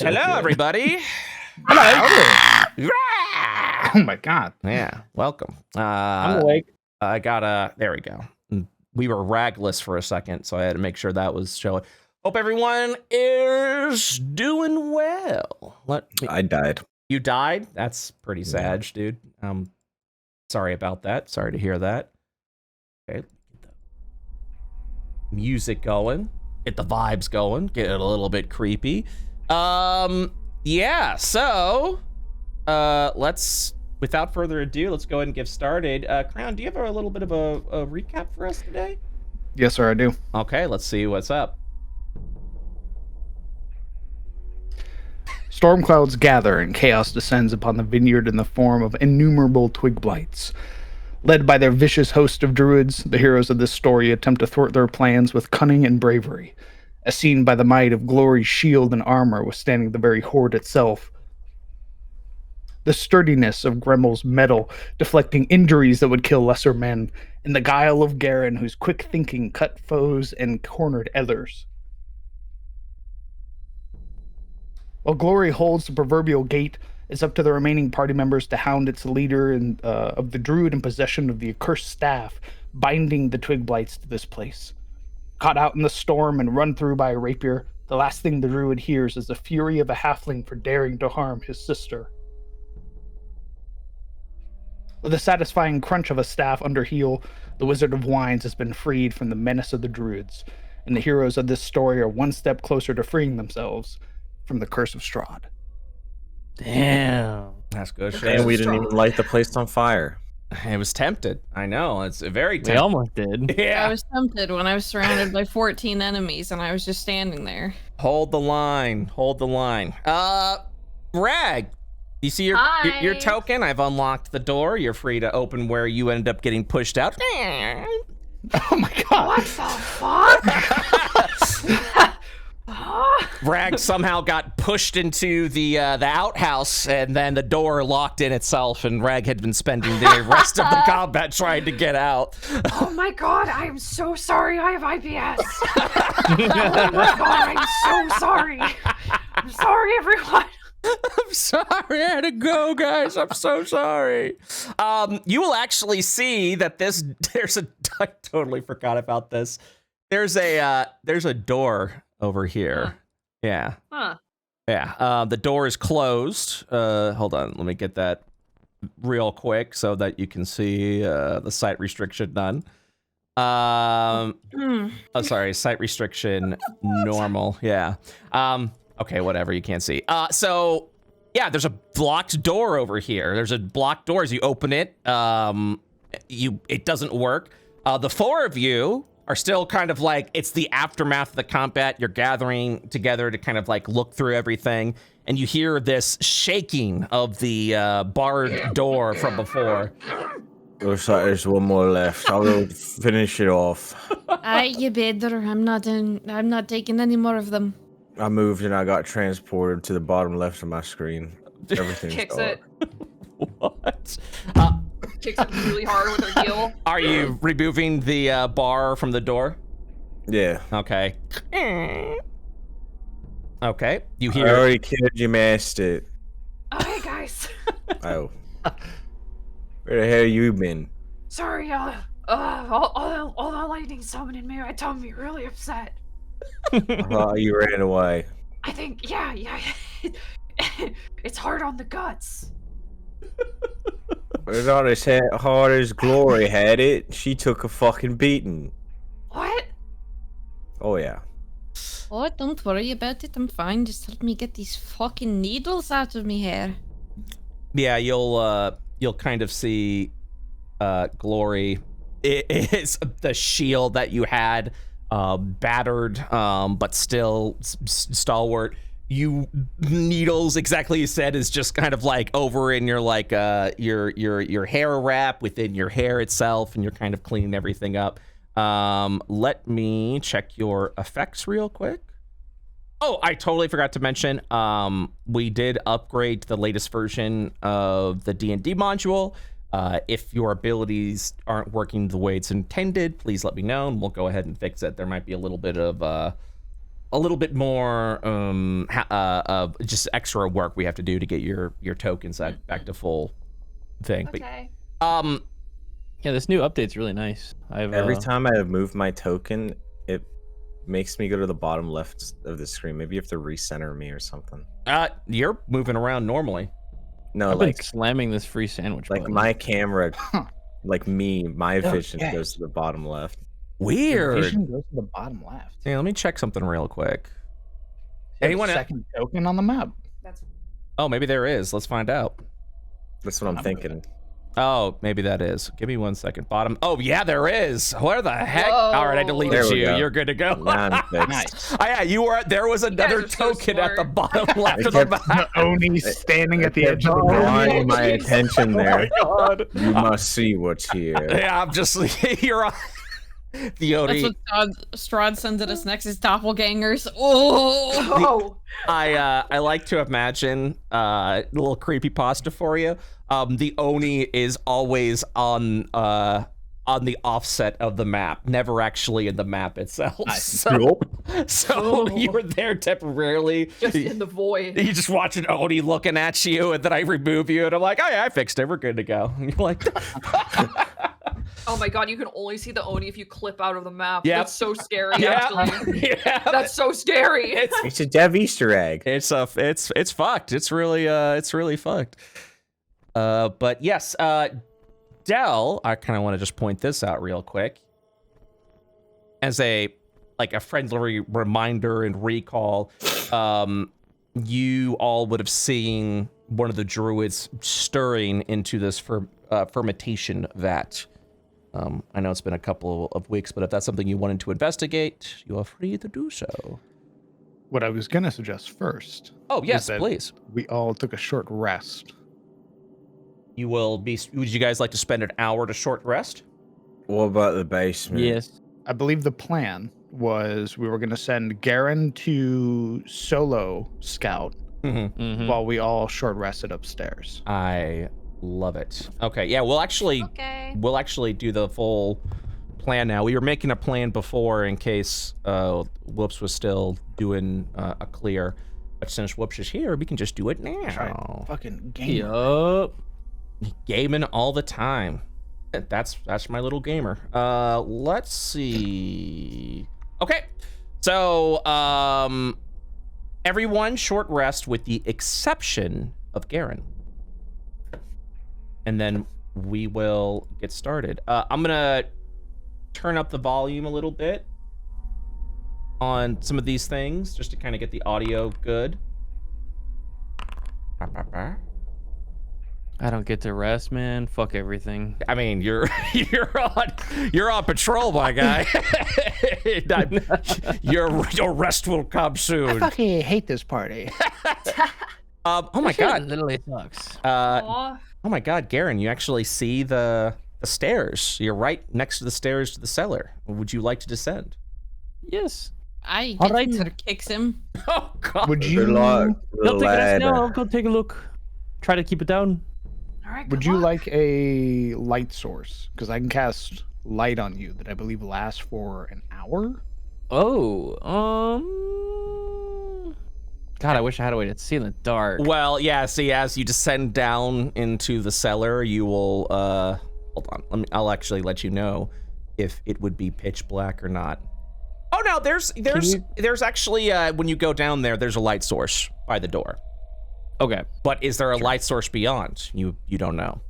Hello, everybody. Hello. Oh my God. Yeah, welcome. I'm awake. There we go. We were ragless for a second, so I had to make sure that was showing. Hope everyone is doing well. I died. You died? That's pretty sad, dude. Sorry about that. Sorry to hear that. Okay, get the music going. Get the vibes going. Get it a little bit creepy. Yeah, so let's, without further ado, let's go ahead and get started. Crown, do you have a little bit of a recap for us today? Yes, sir, I do. Okay, let's see what's up. Storm clouds gather and chaos descends upon the vineyard in the form of innumerable twig blights. Led by their vicious host of druids, the heroes of this story attempt to thwart their plans with cunning and bravery, as seen by the might of Glory's shield and armor withstanding the very horde itself. The sturdiness of Gremmel's metal deflecting injuries that would kill lesser men, and the guile of Garen whose quick thinking cut foes and cornered others. While Glory holds the proverbial gate, it's up to the remaining party members to hound its leader of the druid in possession of the accursed staff, binding the twig blights to this place. Caught out in the storm and run through by a rapier, the last thing the druid hears is the fury of a halfling for daring to harm his sister. With a satisfying crunch of a staff under heel, the Wizard of Wines has been freed from the menace of the druids, and the heroes of this story are one step closer to freeing themselves from the curse of Strahd. Damn. That's good shit. And we didn't even light the place on fire. It was tempted. I know. It's very tempted. We almost did. Yeah. I was tempted when I was surrounded by 14 enemies and I was just standing there. Hold the line. Hold the line. Rag, you see your token? I've unlocked the door. You're free to open where you ended up getting pushed out. Oh my God. What the fuck? Rag somehow got pushed into the outhouse, and then the door locked in itself, and Rag had been spending the rest of the combat trying to get out. Oh my God, I am so sorry I have IBS. Oh my God, I'm so sorry. I'm sorry, everyone. I'm sorry, I had to go, guys. I'm so sorry. You will actually see that I totally forgot about this. There's a door over here. Huh. Yeah. Huh. Yeah. The door is closed. Hold on. Let me get that real quick so that you can see the sight restriction none. Oh, sorry. Sight restriction normal. Yeah. Okay, whatever. You can't see. So, yeah, there's a blocked door over here. There's a blocked door. As you open it, it doesn't work. The four of you are still kind of like, it's the aftermath of the combat. You're gathering together to kind of like look through everything, and you hear this shaking of the barred door from before. Looks like there's one more left. I'll go finish it off. You better. I'm not taking any more of them. I moved and I got transported to the bottom left of my screen. Everything's Kicks dark. What? Kicks it really hard with her heel. Are you removing the bar from the door? Yeah. Okay. Okay. You I hear? already killed you, masked it. Oh, hey guys. Oh. Where the hell you been? Sorry, all the lightning summoning me. I told me really upset. Oh, you ran away. I think, yeah. It's hard on the guts. It's not as hard as Glory had it. She took a fucking beating. What? Oh, yeah. Oh, don't worry about it. I'm fine. Just help me get these fucking needles out of me hair. Yeah, you'll kind of see Glory. It is the shield that you had, battered, but still stalwart. You needles, exactly you said, is just kind of like over in your like your hair wrap within your hair itself, and you're kind of cleaning everything up. Let me check your effects real quick. Oh, I totally forgot to mention, we did upgrade to the latest version of the D&D module. If your abilities aren't working the way it's intended, please let me know, and we'll go ahead and fix it. There might be a little bit of a little bit more just extra work we have to do to get your tokens back to full thing. Okay. But Yeah, this new update's really nice. Every time I move my token, it makes me go to the bottom left of the screen. Maybe you have to recenter me or something. you're moving around normally. No, I've been like slamming this free sandwich. like button. my camera, like my Oh, vision yeah. goes to the bottom left. Weird. Vision goes to the bottom left. Yeah, let me check something real quick. Anyone Anyone? second token on the map? That's Oh, maybe there is. Let's find out. That's what I'm thinking. Oh, maybe that is. Give me 1 second. Bottom. Oh, yeah, there is. Where the heck? Whoa. All right, I There deleted we you. go. You're good to go. Now I'm fixed. Nice. Oh, yeah, you were. There was another are so token at the smart. bottom left of the kept- map. Oni standing at the edge of the Drawing map. my attention there. God. You must see what's here. Yeah, I'm just. You're on. The That's Oni. what Strahd sends at us next is doppelgangers. Oh! I like to imagine a little creepy pasta for you. The Oni is always on the offset of the map, never actually in the map itself. Nice. So you were there temporarily. just in the void. You just watch an Oni looking at you, and then I remove you, and I'm like, oh yeah, I fixed it. We're good to go. And you're like, Oh my god, you can only see the Oni if you clip out of the map. Yep. That's so scary, yeah, actually. yeah. That's so scary. It's a dev Easter egg. It's fucked. It's really fucked. But yes, Dell, I kind of want to just point this out real quick as a friendly reminder and recall. You all would have seen one of the druids stirring into this fermentation vat. I know it's been a couple of weeks, but if that's something you wanted to investigate, you are free to do so. What I was going to suggest first. Oh, yes, is that please. We all took a short rest. You will be. Would you guys like to spend an hour to short rest? What about the basement? Yes. I believe the plan was we were going to send Garen to solo scout Mm-hmm. Mhm. while we all short rested upstairs. I love it. Okay, yeah, we'll actually do the full plan now. We were making a plan before in case Whoops was still doing a clear, but since Whoops is here, we can just do it now. Fucking game. Yup. Gaming all the time. That's my little gamer. Let's see. Okay, so everyone short rest with the exception of Garen. And then we will get started. I'm gonna turn up the volume a little bit on some of these things just to kind of get the audio good. I don't get to rest, man. Fuck everything. I mean, you're on patrol, my guy. Your rest will come I soon. fucking hate this party. Oh my god. Literally sucks. Aw. Oh my god, Garen, you actually see the stairs. You're right next to the stairs to the cellar. Would you like to descend? Yes. I All get right. him or kicks him. Oh god. Would Good you luck, I'll take a rest now. I'll lad. go take a look. Try to keep it down. All right, would good you luck. like a light source? Because I can cast light on you that I believe lasts for an hour. Oh, God, I wish I had a way to see in the dark. Well, yeah, see, as you descend down into the cellar, you will hold on. I'll actually let you know if it would be pitch black or not. Oh no, there's actually when you go down there, there's a light source by the door. Okay. But is there a light source beyond? You don't know.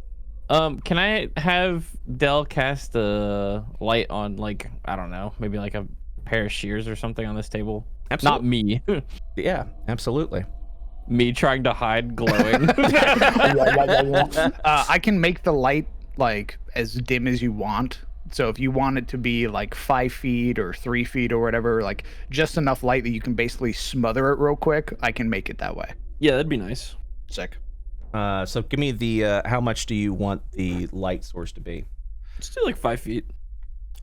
Can I have Dell cast a light on, like, I don't know, maybe like a pair of shears or something on this table? Not me. Yeah, absolutely. Me trying to hide glowing. I can make the light like as dim as you want. So if you want it to be like 5 feet or 3 feet or whatever, like just enough light that you can basically smother it real quick, I can make it that way. Yeah, that'd be nice. Sick. So give me the how much do you want the light source to be? Let's do like 5 feet.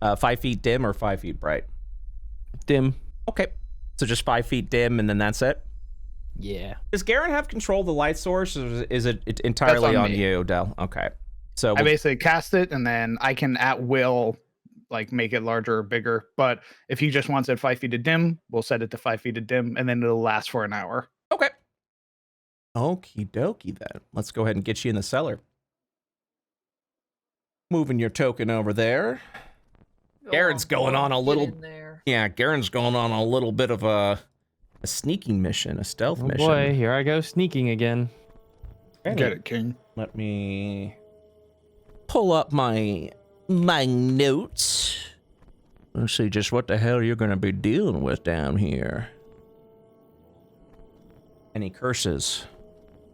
5 feet dim or 5 feet bright? Dim. Okay. So just 5 feet dim and then that's it? Yeah. Does Garen have control of the light source, or is it entirely That's on on me. you, Del? Okay. So I basically cast it and then I can at will like make it larger or bigger. But if he just wants it 5 feet of dim, we'll set it to 5 feet of dim, and then it'll last for an hour. Okay. Okie dokie then. Let's go ahead and get you in the cellar. Moving your token over there. Garen's going on a little. Yeah, Garen's going on a little bit of a sneaking mission, a stealth mission. Boy, here I go sneaking again. Get it, King. Let me pull up my notes. Let's see just what the hell you're going to be dealing with down here. Any curses?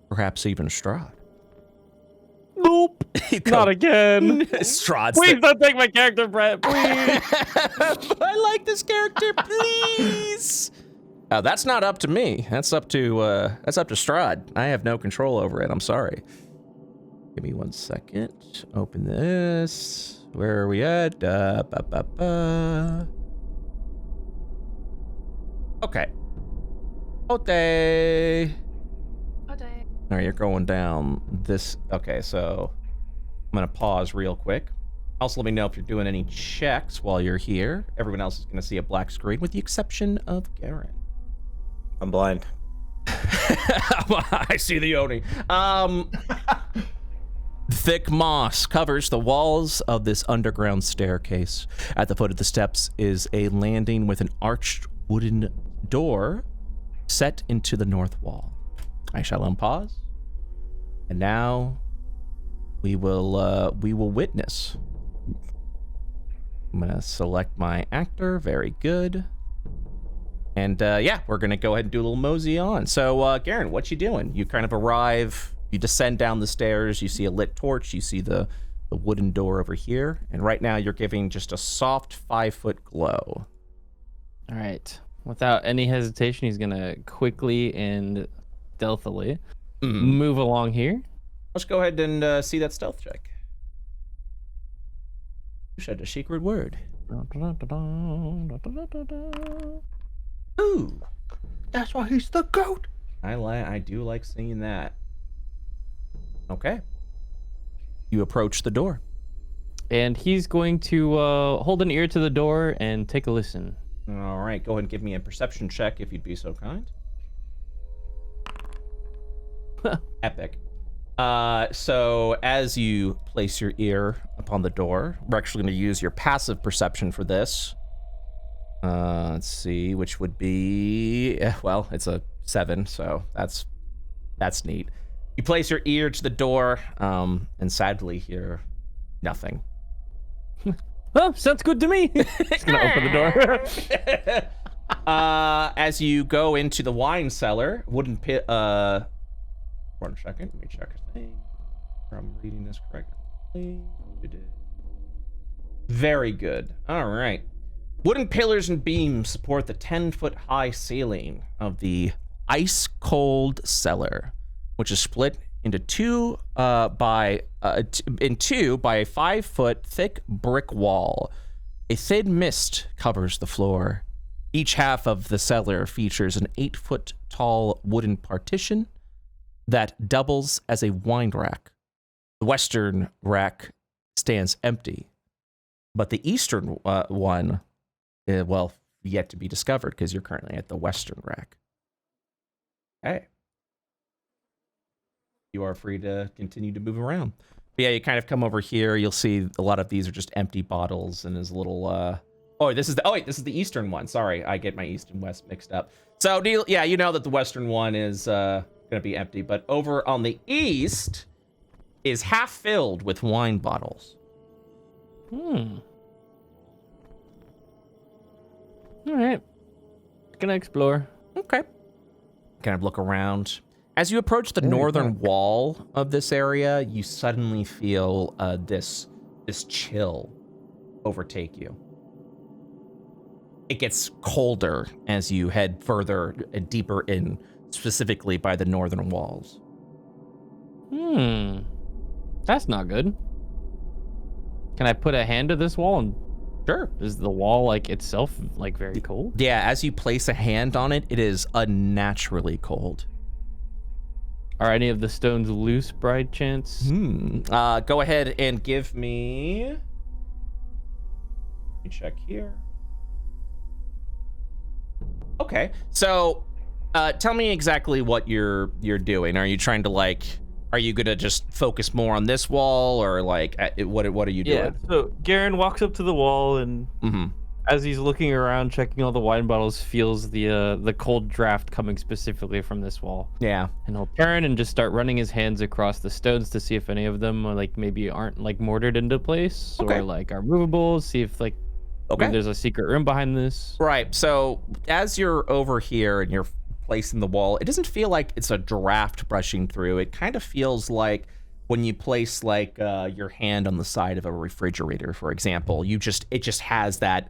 Perhaps even Strahd. Nope. Not again. Strahd's Please don't take my character, Brett. Please. I like this character, please. That's not up to me. That's up to Strahd. I have no control over it. I'm sorry. Give me 1 second. Open this. Where are we at? Okay. Okay. All right, you're going down this. Okay, so I'm gonna pause real quick. Also, let me know if you're doing any checks while you're here. Everyone else is gonna see a black screen with the exception of Garen. I'm blind. I see the Oni. Thick moss covers the walls of this underground staircase. At the foot of the steps is a landing with an arched wooden door set into the north wall. I shall unpause. And now we will witness. I'm gonna select my actor. Very good. And yeah, we're gonna go ahead and do a little mosey on. So Garen, what you doing? You kind of arrive, you descend down the stairs, you see a lit torch, you see the wooden door over here, and right now you're giving just a soft 5-foot glow. All right. Without any hesitation, he's gonna quickly and stealthily move along here. Let's go ahead and see that stealth check. You said a secret word. Ooh, That's why he's the goat. I do like seeing that. Okay. You approach the door. And he's going to hold an ear to the door and take a listen. All right, go ahead and give me a perception check if you'd be so kind. Epic. So as you place your ear upon the door, we're actually going to use your passive perception for this. Let's see, which would be, well, it's a 7, so that's neat. You place your ear to the door, and sadly hear nothing. Oh, sounds good to me. Just gonna open the door. As you go into the wine cellar, wooden pit. 1 second, let me check a thing. I'm reading this correctly. Very good. All right. Wooden pillars and beams support the 10-foot high ceiling of the ice-cold cellar, which is split into two by a 5-foot thick brick wall. A thin mist covers the floor. Each half of the cellar features an 8-foot tall wooden partition that doubles as a wine rack. The western rack stands empty, but the eastern one, well, yet to be discovered because you're currently at the western rack. Okay. You are free to continue to move around. But yeah, you kind of come over here. You'll see a lot of these are just empty bottles, and there's a little. This is the eastern one. Sorry, I get my east and west mixed up. So yeah, you know that the western one is going to be empty, but over on the east is half filled with wine bottles. All right. Gonna explore. Okay. Kind of look around. As you approach the northern wall of this area, you suddenly feel this chill overtake you. It gets colder as you head further and deeper in, specifically by the northern walls. That's not good. Can I put a hand to this wall and Sure. is the wall like itself like very cold? Yeah, as you place a hand on it, it is unnaturally cold. Are any of the stones loose by chance? Go ahead and give me Let me check here. Okay, so tell me exactly what you're doing. Are you trying to like? Are you gonna just focus more on this wall, or like what are you doing? Yeah. So Garen walks up to the wall and. As he's looking around, checking all the wine bottles, feels the cold draft coming specifically from this wall. Yeah. And he'll turn and just start running his hands across the stones to see if any of them like maybe aren't like mortared into place or like are movable. See if like maybe there's a secret room behind this. Right. So as you're over here and you're placing the wall, it doesn't feel like it's a draft brushing through. It kind of feels like when you place like your hand on the side of a refrigerator, for example, it just has that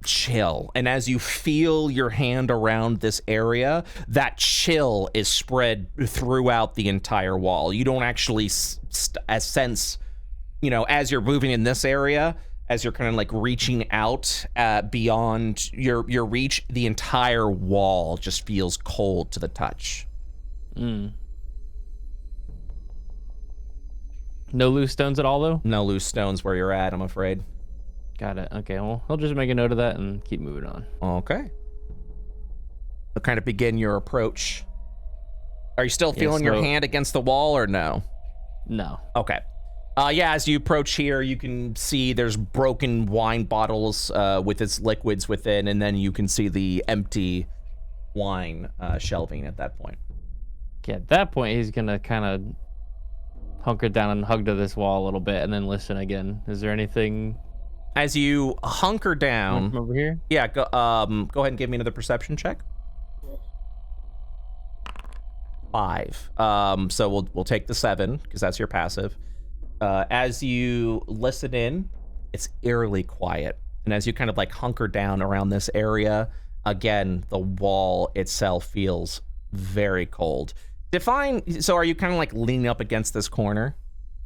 chill, and as you feel your hand around this area, that chill is spread throughout the entire wall. You don't actually sense, as you're moving in this area, as you're kind of like reaching out beyond your reach, the entire wall just feels cold to the touch. No loose stones at all, though? No loose stones where you're at, I'm afraid. Got it. Okay, well, I'll just make a note of that and keep moving on. Okay. I'll kind of begin your approach. Are you still feeling your hand against the wall or no? No. Okay. Yeah, as you approach here, you can see there's broken wine bottles with its liquids within, and then you can see the empty wine shelving at that point. Yeah, at that point, he's going to kind of hunker down and hug to this wall a little bit and then listen again. Is there anything... As you hunker down from over here, yeah, go ahead and give me another perception check. 5. So we'll take the 7 because that's your passive. As you listen in, it's eerily quiet, and as you kind of like hunker down around this area, again, the wall itself feels very cold. So are you kind of like leaning up against this corner?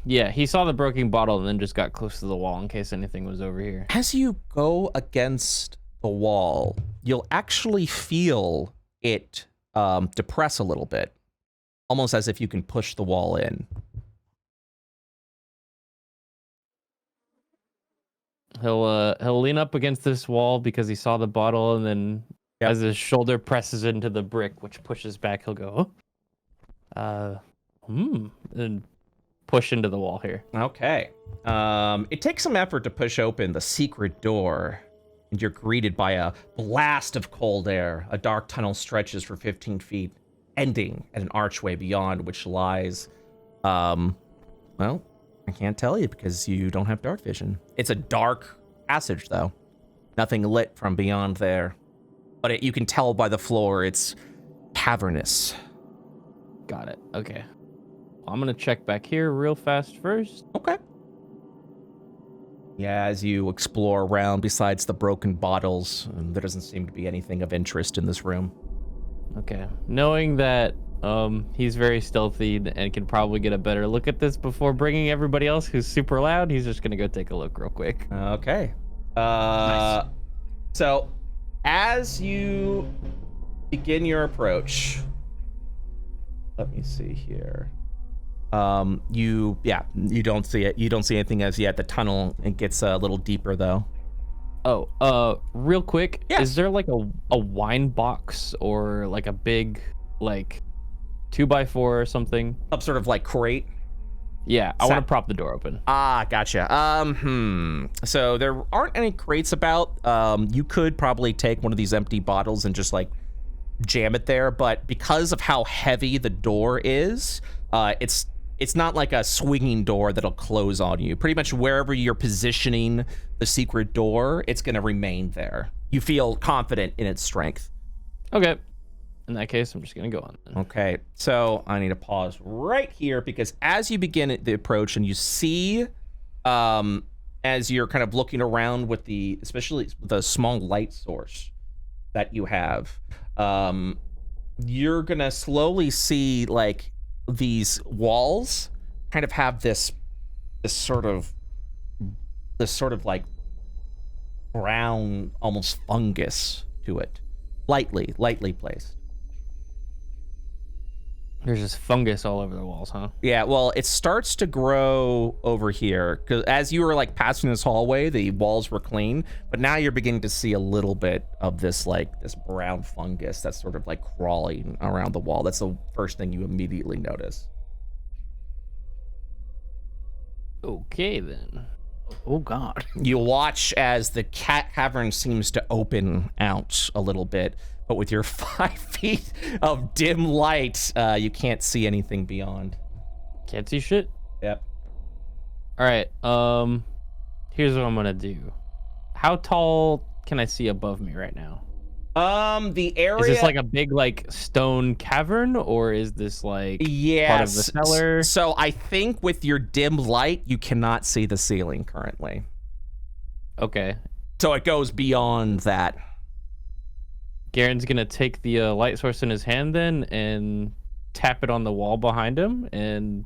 Yeah, he saw the broken bottle and then just got close to the wall in case anything was over here. As you go against the wall, you'll actually feel it depress a little bit, almost as if you can push the wall in. He'll lean up against this wall because he saw the bottle, and then as his shoulder presses into the brick, which pushes back, he'll go, and push into the wall here. Okay. It takes some effort to push open the secret door, and you're greeted by a blast of cold air. A dark tunnel stretches for 15 feet, ending at an archway beyond which lies, well, I can't tell you because you don't have dark vision. It's a dark passage, though. Nothing lit from beyond there. But you can tell by the floor it's cavernous. Got it. Okay. I'm going to check back here real fast first. Okay. Yeah, as you explore around, besides the broken bottles, there doesn't seem to be anything of interest in this room. Okay. Knowing that he's very stealthy and can probably get a better look at this before bringing everybody else who's super loud, he's just going to go take a look real quick. Okay. Nice. So, as you begin your approach, let me see here. You don't see it. You don't see anything as yet. The tunnel, it gets a little deeper though. Oh, real quick, yes. Is there like a wine box or like a big like 2x4 or something? Some sort of like crate. Yeah, I want to prop the door open. Ah, gotcha. So there aren't any crates about. You could probably take one of these empty bottles and just like jam it there, but because of how heavy the door is, it's not like a swinging door that'll close on you. Pretty much wherever you're positioning the secret door, it's going to remain there. You feel confident in its strength. Okay. In that case, I'm just going to go on then. Okay. So I need to pause right here because as you begin the approach and you see, as you're kind of looking around with especially the small light source that you have, you're going to slowly see like these walls kind of have this sort of like brown, almost fungus to it, lightly placed. There's just fungus all over the walls, huh? Yeah, well, it starts to grow over here because as you were like passing this hallway, the walls were clean, but now you're beginning to see a little bit of this like this brown fungus that's sort of like crawling around the wall. That's the first thing you immediately notice. Okay, then. Oh, God. You watch as the cavern seems to open out a little bit, but with your 5 feet of dim light, you can't see anything beyond. Can't see shit? Yep. All right, here's what I'm gonna do. How tall can I see above me right now? The area... Is this like a big like stone cavern, or is this like part of the cellar? So I think with your dim light, you cannot see the ceiling currently. Okay. So it goes beyond that. Garen's gonna take the light source in his hand then and tap it on the wall behind him. And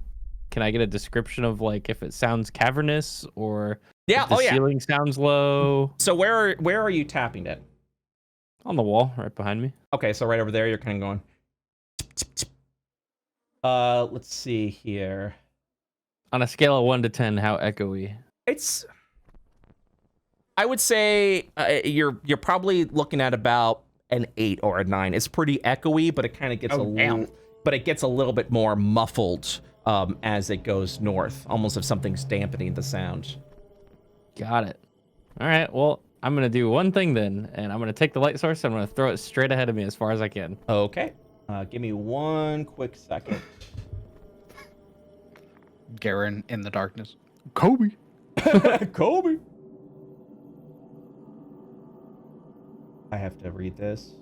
can I get a description of like if it sounds cavernous or if the ceiling sounds low? So where are you tapping it? On the wall, right behind me. Okay, so right over there, you're kind of going. Let's see here. On a scale of 1 to 10, how echoey? It's. I would say you're probably looking at about an 8 or a 9. It's pretty echoey, but it kind of gets it gets a little bit more muffled as it goes north, almost if something's dampening the sound. Got it. All right. Well, I'm gonna do one thing then, and I'm gonna take the light source. And I'm gonna throw it straight ahead of me as far as I can. Okay. Give me one quick second. Garen in the darkness. Kobe. Kobe. I have to read this.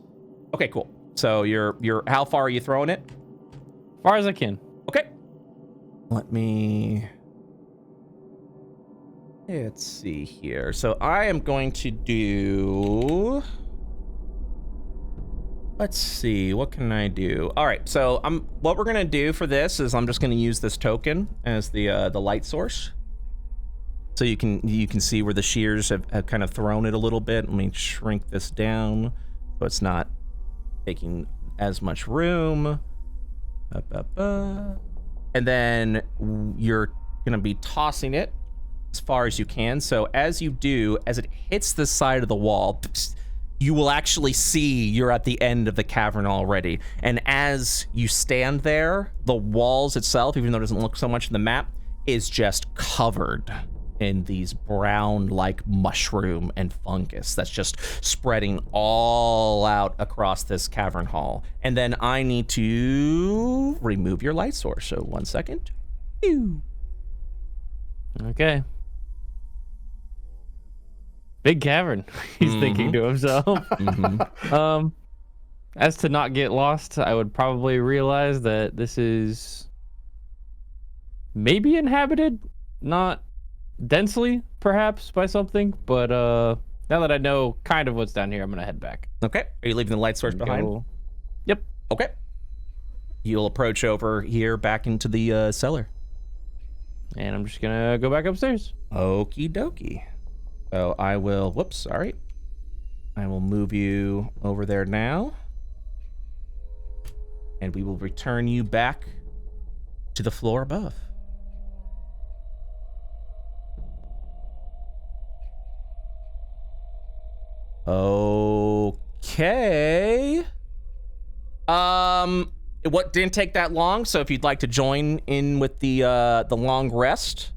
Okay, cool. So you're how far are you throwing it? As far as I can. Okay. Let's see here. So I am going to do. Let's see. What can I do? All right. So what we're gonna do for this is I'm just gonna use this token as the light source. So you can see where the shears have kind of thrown it a little bit. Let me shrink this down so it's not taking as much room. And then you're gonna be tossing it as far as you can. So as you do, as it hits the side of the wall, you will actually see you're at the end of the cavern already. And as you stand there, the walls itself, even though it doesn't look so much in the map, is just covered in these brown like mushroom and fungus that's just spreading all out across this cavern hall. And then I need to remove your light source. So 1 second. Ew. Okay. Big cavern, he's thinking to himself. As to not get lost, I would probably realize that this is maybe inhabited, not densely, perhaps, by something. But now that I know kind of what's down here, I'm going to head back. Okay. Are you leaving the light source behind? Yep. Okay. You'll approach over here back into the cellar. And I'm just going to go back upstairs. Okie dokie. So I will, whoops, sorry. I will move you over there now. And we will return you back to the floor above. Okay. What didn't take that long, so if you'd like to join in with the long rest,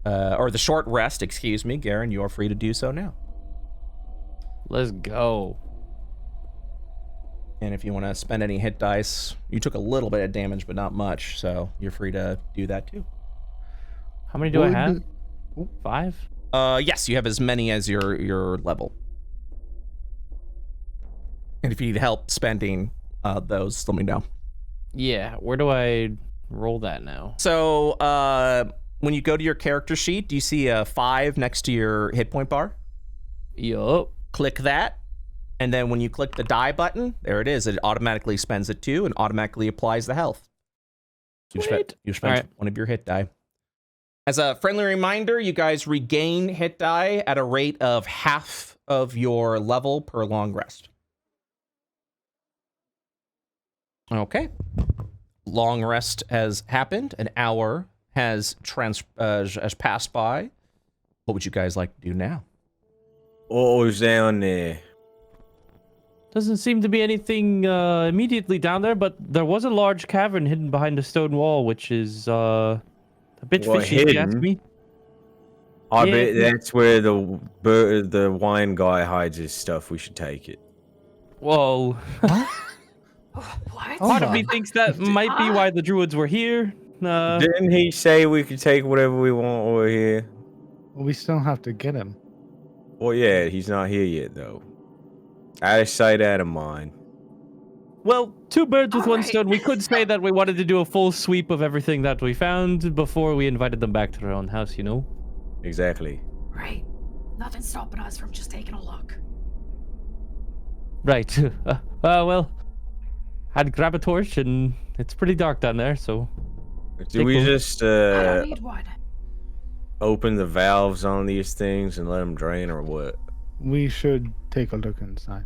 or the short rest, excuse me, Garen, you are free to do so now. Let's go. And if you want to spend any hit dice, you took a little bit of damage, but not much, so you're free to do that too. How many do I have? 5? Yes, you have as many as your level. And if you need help spending those, let me know. Yeah, where do I roll that now? So, when you go to your character sheet, do you see a 5 next to your hit point bar? Yup. Click that, and then when you click the die button, there it is. It automatically spends it 2 and automatically applies the health. You spent one of your hit die. As a friendly reminder, you guys regain hit die at a rate of half of your level per long rest. Okay. long rest has happened. An hour has passed by. What would you guys like to do now? What was down there? Doesn't seem to be anything immediately down there, but there was a large cavern hidden behind a stone wall, which is a bit Well, fishy, if you ask hidden? me. I Yeah, bet that's where the wine guy hides his stuff. We should take it. Whoa. What? Part of on. me thinks that might be why the druids were here. Didn't he say we could take whatever we want over here? Well, we still have to get him. Well, yeah, he's not here yet, though. Out of sight, out of mind. Well, two birds with one Alright. stone. We could say that we wanted to do a full sweep of everything that we found before we invited them back to their own house, you know? Exactly. Right. Nothing's stopping us from just taking a look. Right. Well, I'd grab a torch, and it's pretty dark down there, so... Do we Take a- just I don't need one. open the valves on these things and let them drain, or what? We should take a look inside.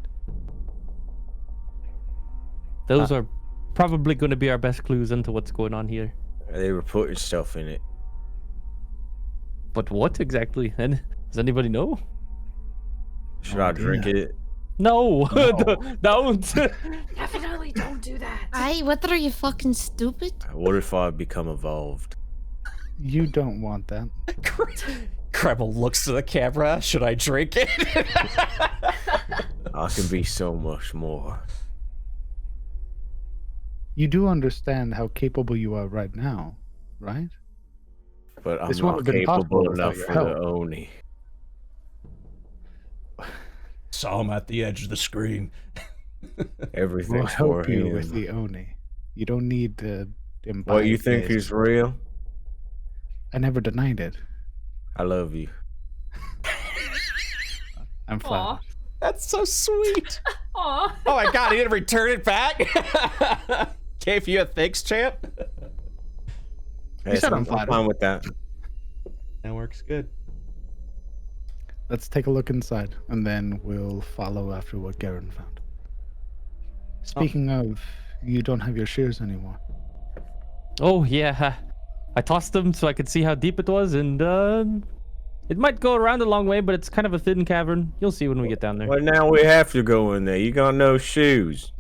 Those are probably going to be our best clues into what's going on here. They were putting stuff in it. But what exactly? And does anybody know? Should Oh, I drink dear. it? No, don't. Definitely don't do that. Aye, what are you fucking stupid? What if I become evolved? You don't want that. Krebbel looks to the camera. Should I drink it? I can be so much more. You do understand how capable you are right now, right? But I'm This wouldn't not have been possible capable without enough your for the help. Oni. Saw him at the edge of the screen. We'll Everything's for help you him. with the Oni. You don't need to imbibe What you think this. is real? I never denied it. I love you. I'm flattered. That's so sweet. Aw. Oh my god, he didn't return it back? Gave you a thanks chant? Hey, said so I'm flattered. fine with that. That works good. Let's take a look inside, and then we'll follow after what Garen found. Speaking of, you don't have your shears anymore. Oh, yeah. I tossed them so I could see how deep it was, and it might go around a long way, but it's kind of a thin cavern. You'll see when we get down there. Well, now we have to go in there. You got no shoes.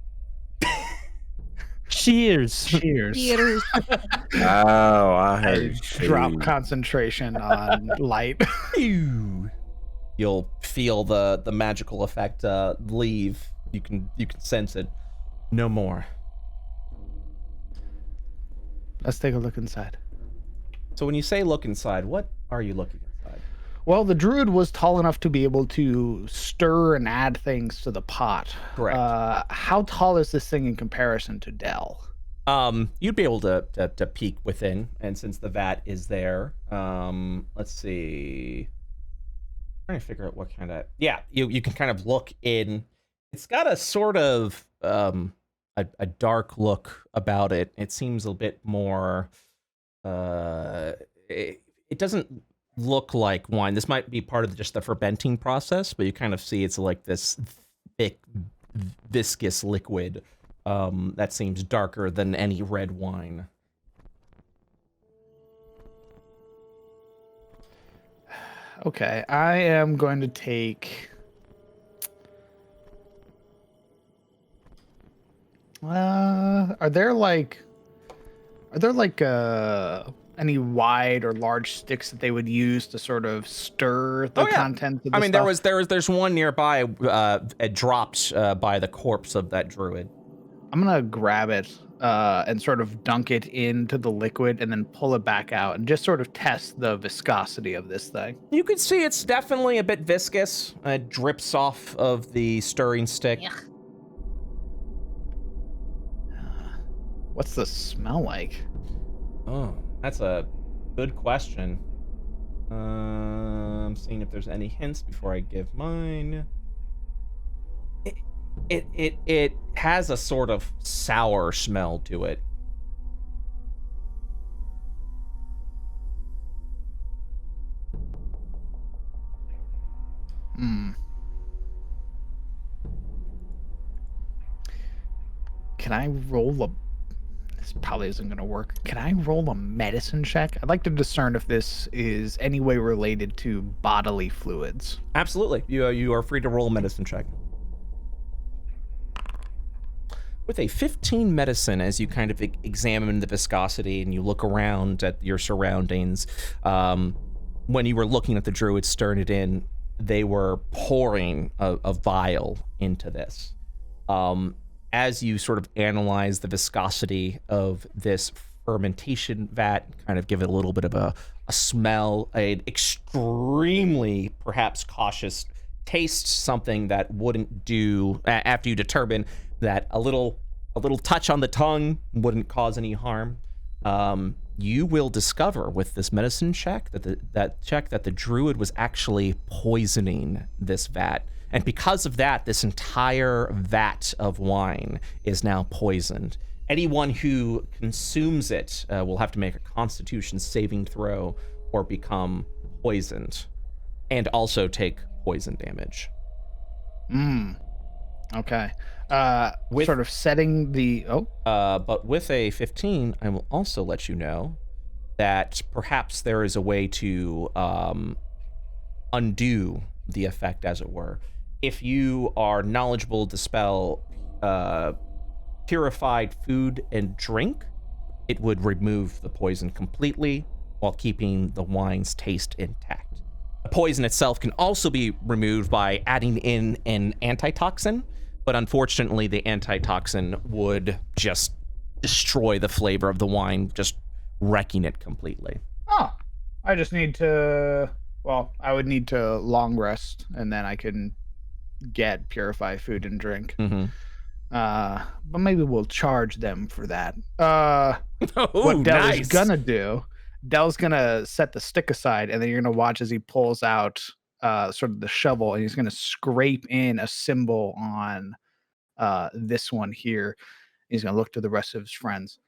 Cheers. Cheers. Cheers. Oh, I I heard drop shoes. concentration on light. You'll feel the magical effect leave. You can sense it. No more. Let's take a look inside. So when you say look inside, what are you looking inside? Well, the druid was tall enough to be able to stir and add things to the pot. Correct. How tall is this thing in comparison to Dell? You'd be able to peek within, and since the vat is there, let's see. I'm trying to figure out what kind of you can kind of look in. It's got a sort of a dark look about it. It seems a bit more. It doesn't look like wine. This might be part of just the fermenting process, but you kind of see it's like this thick, viscous liquid that seems darker than any red wine. Okay, I am going to take. Are there like any wide or large sticks that they would use to sort of stir the Oh, yeah. contents of the I mean, stuff? there's one nearby. It dropped by the corpse of that druid. I'm gonna grab it and sort of dunk it into the liquid and then pull it back out and just sort of test the viscosity of this thing. You can see it's definitely a bit viscous. It drips off of the stirring stick. Yeah. What's the smell like? Oh, that's a good question. I'm seeing if there's any hints before I give mine. It has a sort of sour smell to it. Can I roll a This probably isn't going to work. Can I roll a medicine check? I'd like to discern if this is any way related to bodily fluids. Absolutely. You are free to roll a medicine check. With a 15 medicine, as you kind of examine the viscosity and you look around at your surroundings, when you were looking at the druids stirring it in, they were pouring a vial into this. As you sort of analyze the viscosity of this fermentation vat, kind of give it a little bit of a smell, an extremely perhaps cautious taste, something that wouldn't do after you determine that a little touch on the tongue wouldn't cause any harm. You will discover with this medicine check that the druid was actually poisoning this vat. And because of that, this entire vat of wine is now poisoned. Anyone who consumes it will have to make a Constitution saving throw or become poisoned, and also take poison damage. Okay. Sort of setting the... But with a 15, I will also let you know that perhaps there is a way to undo the effect, as it were. If you are knowledgeable to spell purified food and drink, it would remove the poison completely while keeping the wine's taste intact. The poison itself can also be removed by adding in an antitoxin, but unfortunately the antitoxin would just destroy the flavor of the wine, just wrecking it completely. Oh, I just need to... Well, I would need to long rest, and then I can get purified food and drink. Mm-hmm. But maybe we'll charge them for that. What Del is gonna do, Del's gonna set the stick aside, and then you're gonna watch as he pulls out sort of the shovel, and he's gonna scrape in a symbol on this one here. He's gonna look to the rest of his friends.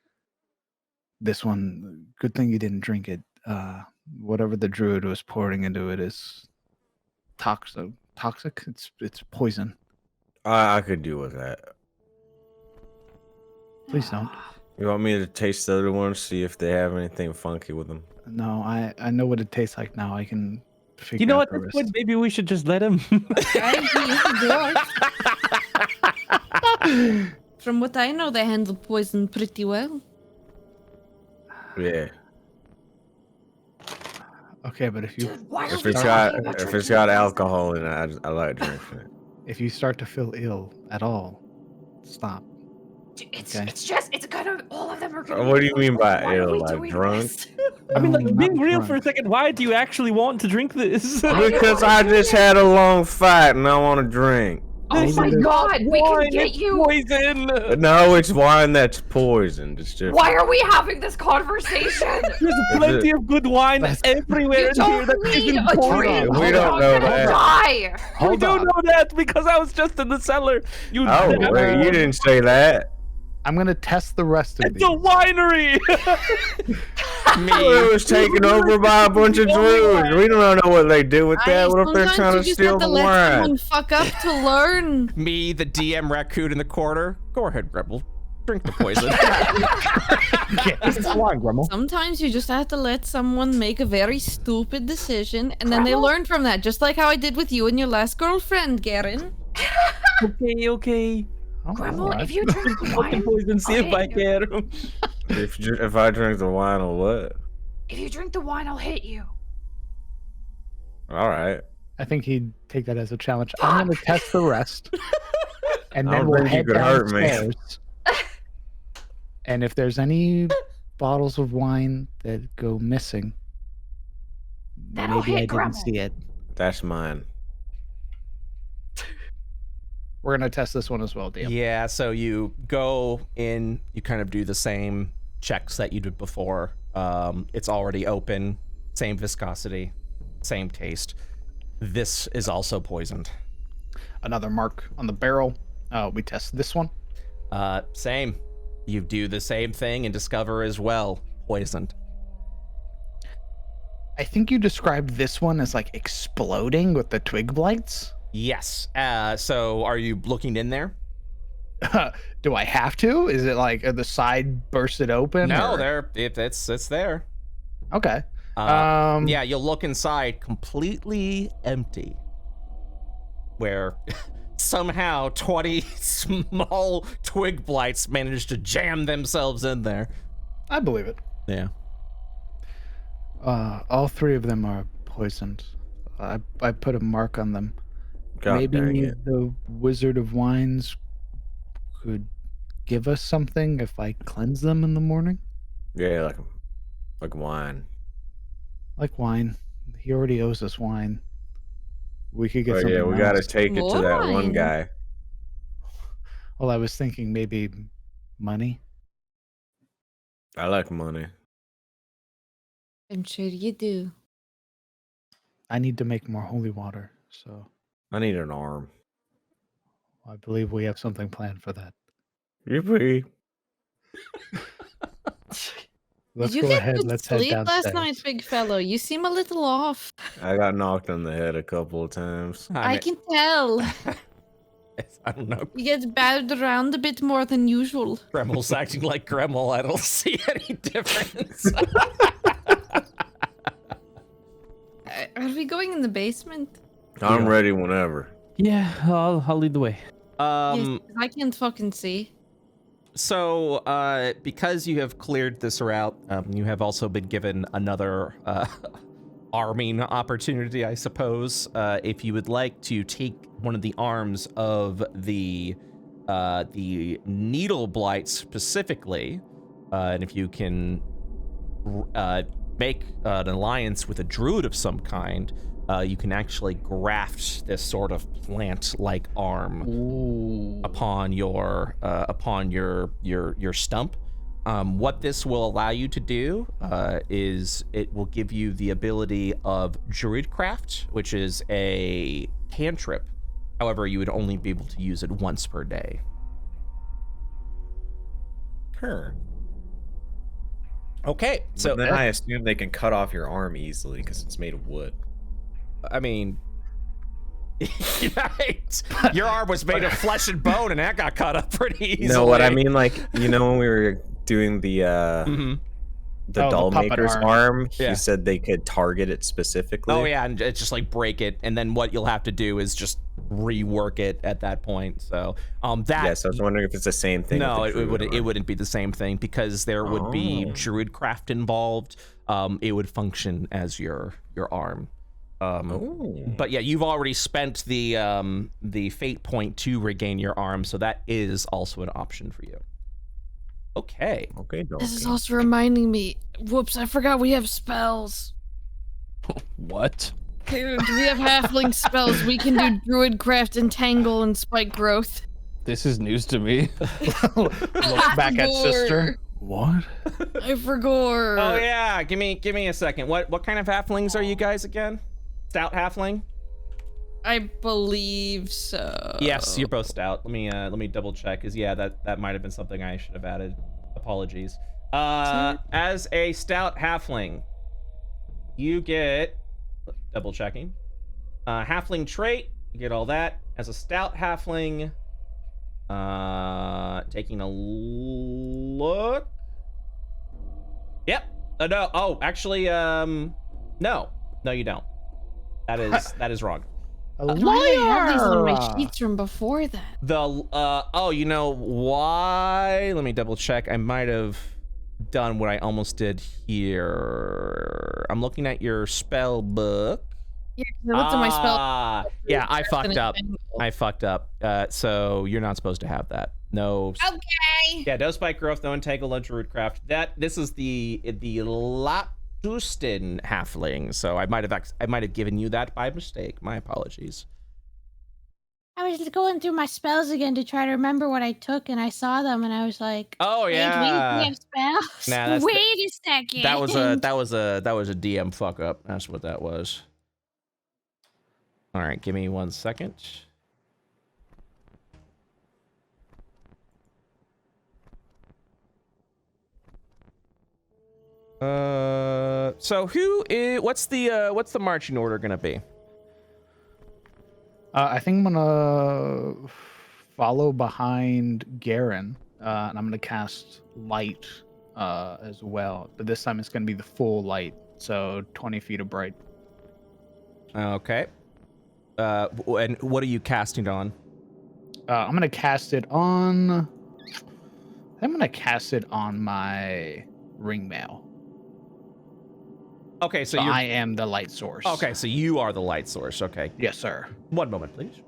This one, good thing you didn't drink it. Whatever the druid was pouring into it is toxic. It's poison. I could deal with that. Please don't. You want me to taste the other ones, see if they have anything funky with them? No, I know what it tastes like now. I can figure You know out what? the This rest. point, maybe we should just let him. From what I know, they handle poison pretty well. Yeah. Okay, but if you Dude, why are If we it's talking got about if it's drinking got this? alcohol in it, I like drinking it. if you start to feel ill at all, stop. Dude, It's Okay. it's gonna all of them are gonna. What be do you mean by why are ill? we Like doing drunk? this? I mean, No, like, not being real for a drunk. second, why do you actually want to drink this? Because I just had a long fight and I want to drink. Oh Maybe my there's- god, we can Wine get is you. poison. No, it's wine that's poisoned. It's different. Why are we having this conversation? There's plenty of good wine everywhere You in here don't that need isn't a poison. drink. We You're don't not know gonna that. Die. We Hold don't on. know that because I was just in the cellar. You Oh, wait, you didn't say that. I'm gonna test the rest of It's these. a winery. It was taken over by a bunch of druids. We don't know what they do with that. What if they're Sometimes trying you to just steal have the to let wine? someone fuck up to learn. Me, the DM raccoon in the corner. Go ahead, Rebel. Drink the poison. It's wine, Grumble. Sometimes you just have to let someone make a very stupid decision, and then they Grumble? learn from that, just like how I did with you and your last girlfriend, Garen. Okay. Oh, Grumble, alright. if you drink the Fucking wine, poison. See I'll if I hit you. can. If I drink the wine or what? If you drink the wine, I'll hit you. All right. I think he'd take that as a challenge. I'm gonna test the rest, and I then don't we'll think you head could hurt me. downstairs. And if there's any bottles of wine that go missing, That'll maybe hit I didn't Grumble. see it. That's mine. We're gonna test this one as well, DM. Yeah, so you go in, you kind of do the same checks that you did before. It's already open, same viscosity, same taste. This is also poisoned. Another mark on the barrel. We test this one. Same. You do the same thing and discover as well, poisoned. I think you described this one as like exploding with the twig blights. Yes. So are you looking in there? Do I have to? Is it like the side bursted open? No, or? it's there. Okay. Yeah, you'll look inside, completely empty. Where somehow 20 small twig blights managed to jam themselves in there. I believe it. Yeah. All 3 of them are poisoned. I put a mark on them. God Maybe dang it. the Wizard of Wines could give us something if I cleanse them in the morning? Yeah, like wine. Like wine. He already owes us wine. We could get Oh something yeah, we gotta else. take it to that one Wine? guy. Well, I was thinking maybe money. I like money. I'm sure you do. I need to make more holy water, so I need an arm. I believe we have something planned for that. Yippee. Let's Did you go get ahead. good Let's head sleep downstairs. last night, big fellow? You seem a little off. I got knocked on the head a couple of times. I can tell. I don't know. You get battered around a bit more than usual. Gremel's acting like Gremel. I don't see any difference. Are we going in the basement? I'm ready whenever. Yeah, I'll lead the way. Yes, I can't fucking see. So, because you have cleared this route, you have also been given another arming opportunity, I suppose. If you would like to take one of the arms of the needle blight specifically, and if you can make an alliance with a druid of some kind, you can actually graft this sort of plant-like arm upon your stump. What this will allow you to do is it will give you the ability of Druidcraft, which is a cantrip. However, you would only be able to use it once per day. Sure. Okay, so But then I assume they can cut off your arm easily because it's made of wood. I mean, right. Your arm was made of flesh and bone, and that got cut up pretty easily. No, what I mean, like, you know, when we were doing the Oh, the doll puppet maker's arm. arm, Yeah. he said they could target it specifically. Oh yeah, and it's just like break it, and then what you'll have to do is just rework it at that point. So that Yes, I was wondering if it's the same thing. no, with the it druid arm. wouldn't be the same thing because there would be Oh. Druidcraft involved. It would function as your arm. Oh. But yeah, you've already spent the fate point to regain your arm, so that is also an option for you. Okay. Okay, This is donkey. also reminding me. Whoops, I forgot we have spells. What? Dude, we have halfling spells. We can do Druidcraft, Entangle, and Spike Growth. This is news to me. Looks back at sister. What? I forgot. Oh yeah, give me a second. What kind of halflings are you guys again? Stout halfling? I believe so. Yes, you're both stout. Let me double check. Cause yeah, that might have been something I should have added. Apologies. As a stout halfling, you get double checking. Halfling trait, you get all that. As a stout halfling, taking a look. Yep. No. Oh, actually, no, you don't. That is wrong. A Why do I have these on my liar! sheets from before that? The oh, you know why? Let me double check. I might have done what I almost did here. I'm looking at your spell book. Yeah, 'cause I looked at my spell. Yeah, I fucked and up. Entangle. I fucked up. So you're not supposed to have that. No. Okay. Yeah, no spike growth, no entangle, no druidcraft. This is the Lapustin halfling. So I might have given you that by mistake. My apologies. I was going through my spells again to try to remember what I took, and I saw them, and I was like, Oh "Wait, yeah. we have spells." Nah, that's Wait a second. That was a DM fuck up. That's what that was. All right, give me 1 second. So what's the marching order gonna be? I think I'm gonna follow behind Garen, and I'm gonna cast light as well. But this time it's gonna be the full light, so 20 feet of bright. Okay. And what are you casting on? I'm gonna cast it on. I'm gonna cast it on my ring mail. Okay, so So you're. I am the light source. Okay, so you are the light source. Okay. Yes, sir. One moment, please.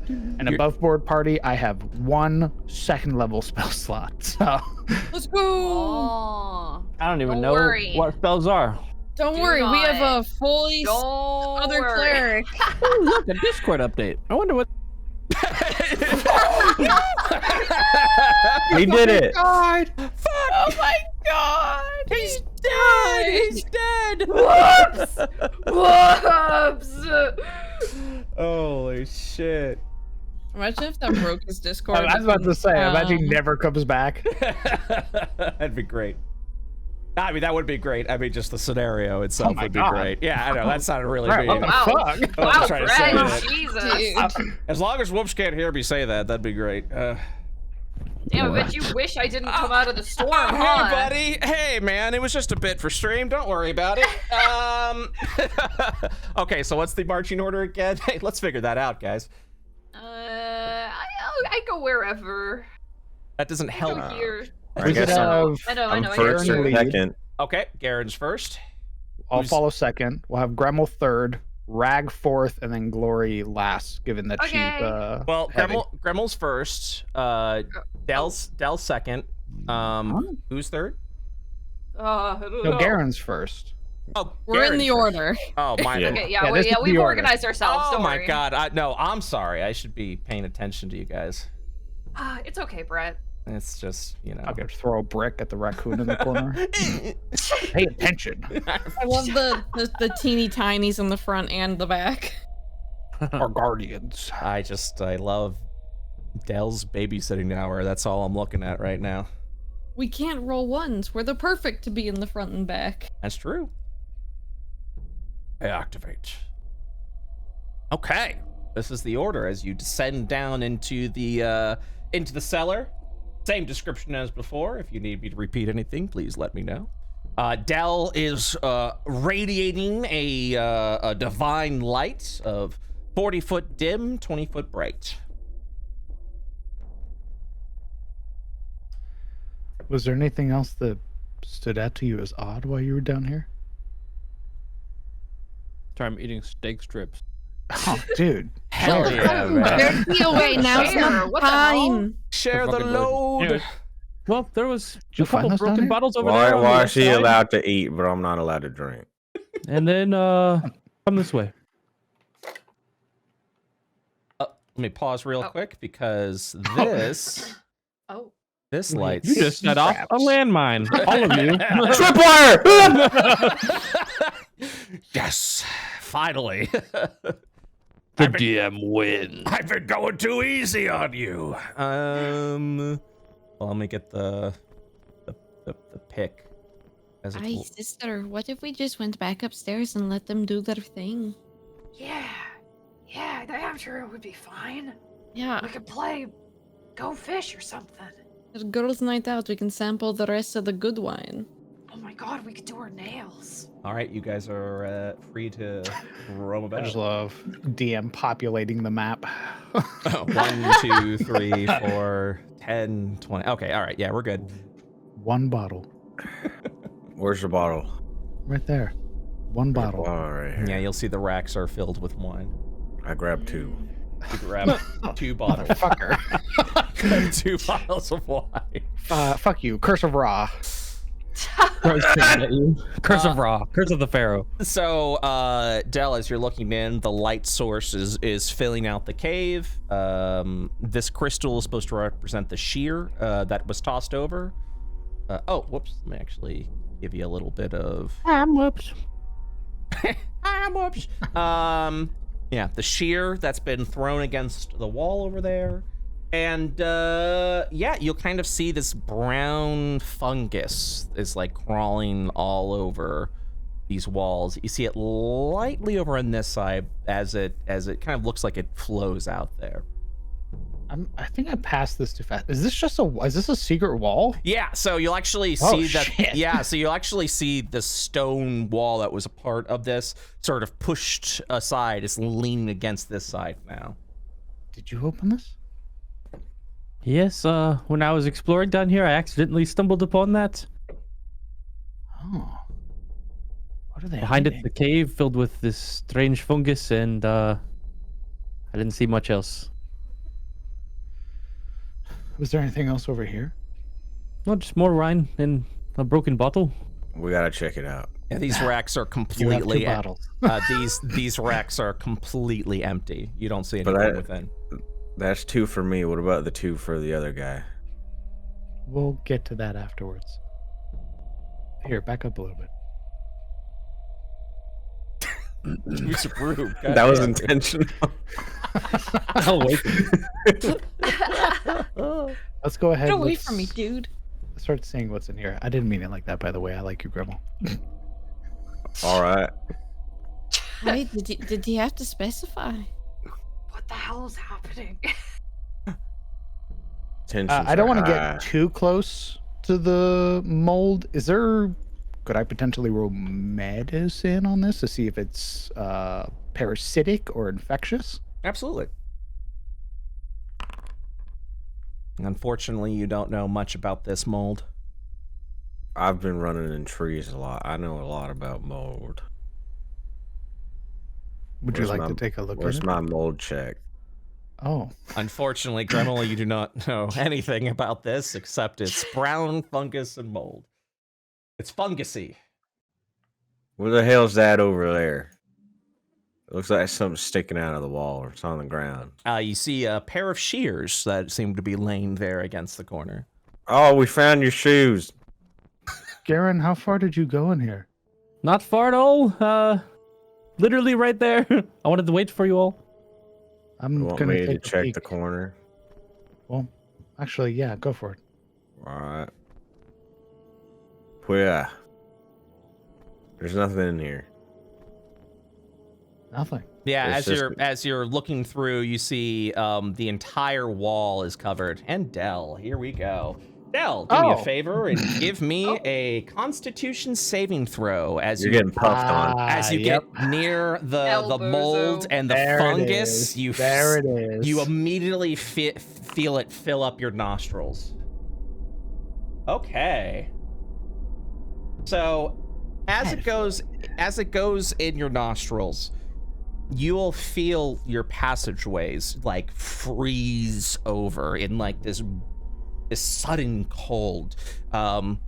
And You're- above board party, I have 1 second level spell slot. So Let's go. Oh. I don't even Don't know worry. what spells are. Don't Do worry, we have not. a fully Don't other worry. cleric. Ooh, look, a Discord update. I wonder what. We did it. God. Oh my god! He's dead. He's dead. Whoops! Whoops! Holy shit. Imagine if that broke his Discord. I was about to say, imagine he Um, never comes back. That'd be great. I mean, that would be great. I mean, just the scenario itself my would be God. great. Yeah, I know. That sounded really Right, mean. what the Wow. fuck? I was Wow, trying to say Brett, that. Jesus. Dude. As long as Whoops can't hear me say that, that'd be great. Damn, I bet you wish I didn't come out of the storm, Oh, huh? hey, buddy. Hey, man. It was just a bit for stream. Don't worry about it. Okay, so what's the marching order again? Hey, let's figure that out, guys. I go wherever. That doesn't I help. go here. I guess have, I know, I'm I first hear or you. lead. second. Okay, Garen's first. I'll Who's- follow second. We'll have Gremmel third, Rag fourth, and then Glory last, given that she's Okay. Well, heavy. Gremmel's first. Dell's second. Who's third? I don't No, know. Garen's first. Oh, We're in the Garen's first. order. Oh my. Yeah. Okay, Yeah, yeah, this is the we've order. organized ourselves. Oh don't my worry. God. No, I'm sorry. I should be paying attention to you guys. It's okay, Brett. It's just, you know. I'm gonna throw a brick at the raccoon in the corner. Pay attention. I love the teeny tinies in the front and the back. Our guardians. I love Dell's babysitting hour. That's all I'm looking at right now. We can't roll ones. We're the perfect to be in the front and back. That's true. I activate. Okay. This is the order as you descend down into the cellar. Same description as before. If you need me to repeat anything, please let me know. Dell is radiating a divine light of 40-foot dim, 20-foot bright. Was there anything else that stood out to you as odd while you were down here? Sorry, I'm eating steak strips. Oh, dude. Hell Share. yeah, man. There's the away. Now's Share, not what the hell? time. Share the Fucking load. Anyways, well, there was you a couple find us down broken here? bottles over there. on the Why is left she side. allowed to eat, but I'm not allowed to drink? And then come this way. Let me pause real Oh. quick because this Oh. this light. You just set off a landmine. All of you. Tripwire! Yes, finally. The DM wins. I've been going too easy on you. Well, let me get the pick. As a Hi, tool. sister. What if we just went back upstairs and let them do their thing? Yeah. Yeah, I'm sure it would be fine. Yeah. We could play Go Fish or something. There's girls' night out. We can sample the rest of the good wine. Oh my god, we could do our nails. All right, you guys are free to roam I about. just love DM populating the map. 1, 2, 3, 4, 10, 20. Okay, all right, yeah, we're good. One bottle. Where's your bottle? Right there. One bottle. All right. Yeah, you'll see the racks are filled with wine. I grabbed 2. You grab 2 bottles, Fucker. 2 bottles of wine. Fuck you. Curse of Ra. Curse of Ra. Curse of the Pharaoh. So, Dell, as you're looking in, the light source is filling out the cave. This crystal is supposed to represent the shear that was tossed over. Oh, whoops. Let me actually give you a little bit of... Whoops. Whoops. Yeah, the shear that's been thrown against the wall over there. And, yeah, you'll kind of see this brown fungus is, like, crawling all over these walls. You see it lightly over on this side as it kind of looks like it flows out there. I think I passed this too fast. Is this a secret wall? Yeah, so you'll actually see that. Shit. Yeah, so you'll actually see the stone wall that was a part of this sort of pushed aside. It's leaning against this side now. Did you open this? Yes, when I was exploring down here, I accidentally stumbled upon that. Oh. What are they Behind hiding? it, the cave filled with this strange fungus, and I didn't see much else. Was there anything else over here? No, just more wine in a broken bottle. We gotta check it out. Yeah, these racks are You have completely 2 bottles. these racks are completely empty. You don't see But anything within. That's 2 for me. What about the 2 for the other guy? We'll get to that afterwards. Here, back up a little bit. It's rude. That was intentional. Oh, wait. Let's go ahead. Get away let's from me, dude. Start seeing what's in here. I didn't mean it like that, by the way. I like you, Grimmel. All right. Wait, did he have to specify? What the hell is happening? Tensions I don't want to are high. get too close to the mold. Could I potentially roll medicine on this to see if it's parasitic or infectious? Absolutely. Unfortunately, you don't know much about this mold. I've been running in trees a lot. I know a lot about mold. Would you Where's like my- to take a look at Where's it? my mold check? Oh, Unfortunately, Gremlin, you do not know anything about this except it's brown fungus and mold. It's fungusy. What the hell's that over there? It looks like something sticking out of the wall or it's on the ground. You see a pair of shears that seem to be laying there against the corner. Oh, we found your shoes. Garen, how far did you go in here? Not far at all. Literally right there. I wanted to wait for you all. I'm You want gonna me to take a check peek. the corner? Well, actually, yeah, go for it. All right. Well, yeah. There's nothing in here. Nothing. Yeah, It's as you're looking through, you see the entire wall is covered. And Dell, here we go. Dell, do me a Oh. favor and give me a Constitution saving throw as You're you getting puffed on. as you yep. get near the Elbozo. mold and the There it fungus. is. You There it is. You immediately feel it fill up your nostrils. Okay. So, as it goes in your nostrils, you'll feel your passageways like freeze over in like this sudden cold.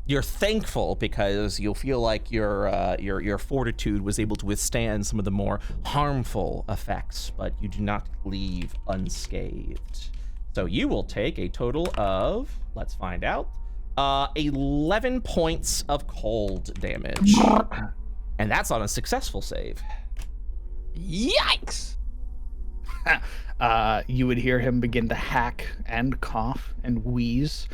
You're thankful because you'll feel like your fortitude was able to withstand some of the more harmful effects, but you do not leave unscathed. So you will take a total of, let's find out, 11 points of cold damage. And that's on a successful save. Yikes! You would hear him begin to hack and cough and wheeze,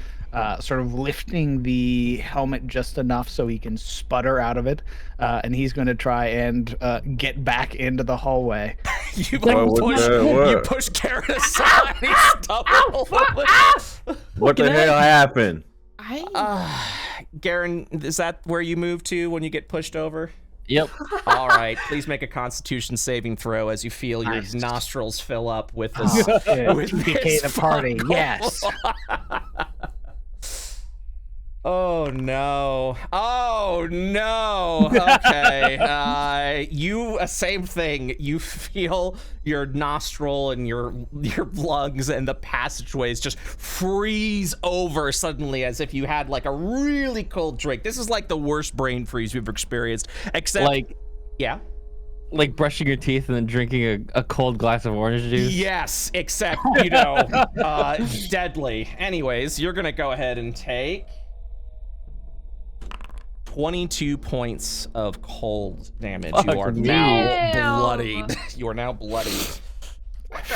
sort of lifting the helmet just enough so he can sputter out of it, and he's going to try and get back into the hallway. You What? push Karen aside. He stumbles. What the hell happened? Garen, is that where you move to when you get pushed over? Yep. All right, please make a Constitution saving throw as you feel your Nice. nostrils fill up with this. With TPK this the party, fungal- yes. Oh no! Oh no! Okay, same thing. You feel your nostril and your lungs and the passageways just freeze over suddenly, as if you had like a really cold drink. This is like the worst brain freeze we've ever experienced. Except, yeah, like brushing your teeth and then drinking a cold glass of orange juice. yes, except deadly. Anyways, you're gonna go ahead and take 22 points of cold damage. Fuck You are me. now Damn. bloodied. You are now bloodied. What the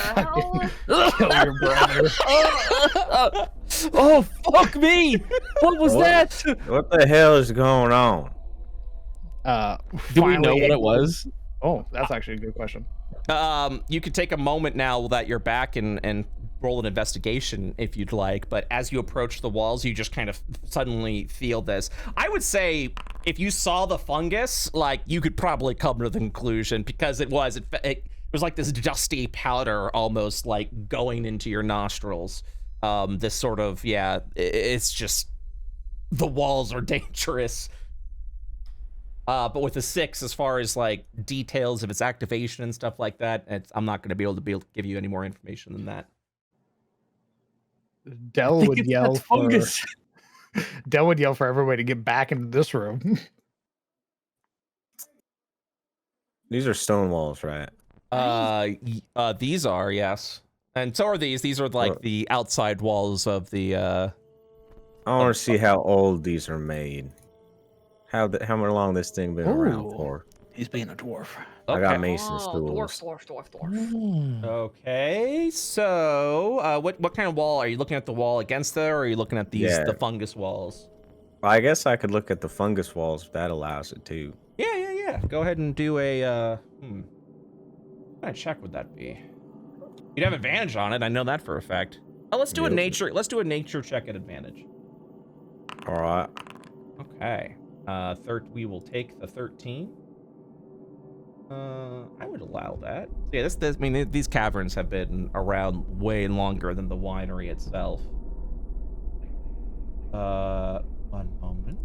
hell? Kill your brother. Oh, fuck me! What was that? What the hell is going on? Do we know finally what it able- was? Oh, that's actually a good question. You could take a moment now that you're back and roll an investigation if you'd like, but as you approach the walls, you just kind of suddenly feel this. I would say if you saw the fungus, like, you could probably come to the conclusion, because it was like this dusty powder almost like going into your nostrils. This sort of, yeah, it's just, the walls are dangerous. But with a 6, as far as like details of its activation and stuff like that, I'm not going to be able to give you any more information than that. Dell would yell That's for fungus. Dell would yell for everybody to get back into this room. These are stone walls, right? These are, yes, and so are these. These are like Well- the outside walls of the. I want to see how old these are made. How long this thing been around Ooh. for? He's being a dwarf. I got Okay. mason's tools. Hmm. Okay, so what kind of wall are you looking at? The wall against there, or are you looking at these Yeah. the fungus walls? I guess I could look at the fungus walls if that allows it too. Yeah. Go ahead and do a. What kind of check would that be? You'd have advantage on it. I know that for a fact. Oh, let's do a Yep. nature. Let's do a nature check at advantage. All right. Okay. We will take the 13. I would allow that. Yeah, I mean, these caverns have been around way longer than the winery itself. One moment.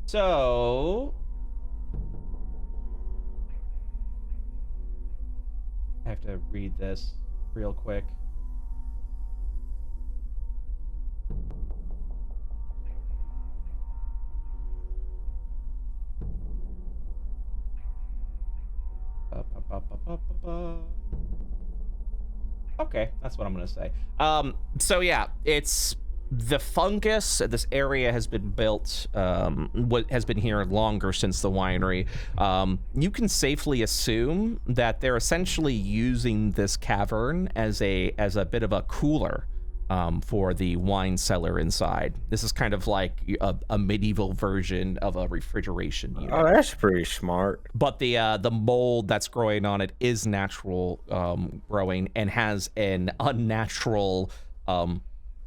So, I have to read this real quick. Okay, that's what I'm gonna say. So yeah, it's the fungus. This area has been built, what has been here longer since the winery. You can safely assume that they're essentially using this cavern as a bit of a cooler for the wine cellar inside. This is kind of like a medieval version of a refrigeration unit. Oh, that's pretty smart. But the mold that's growing on it is natural growing and has an unnatural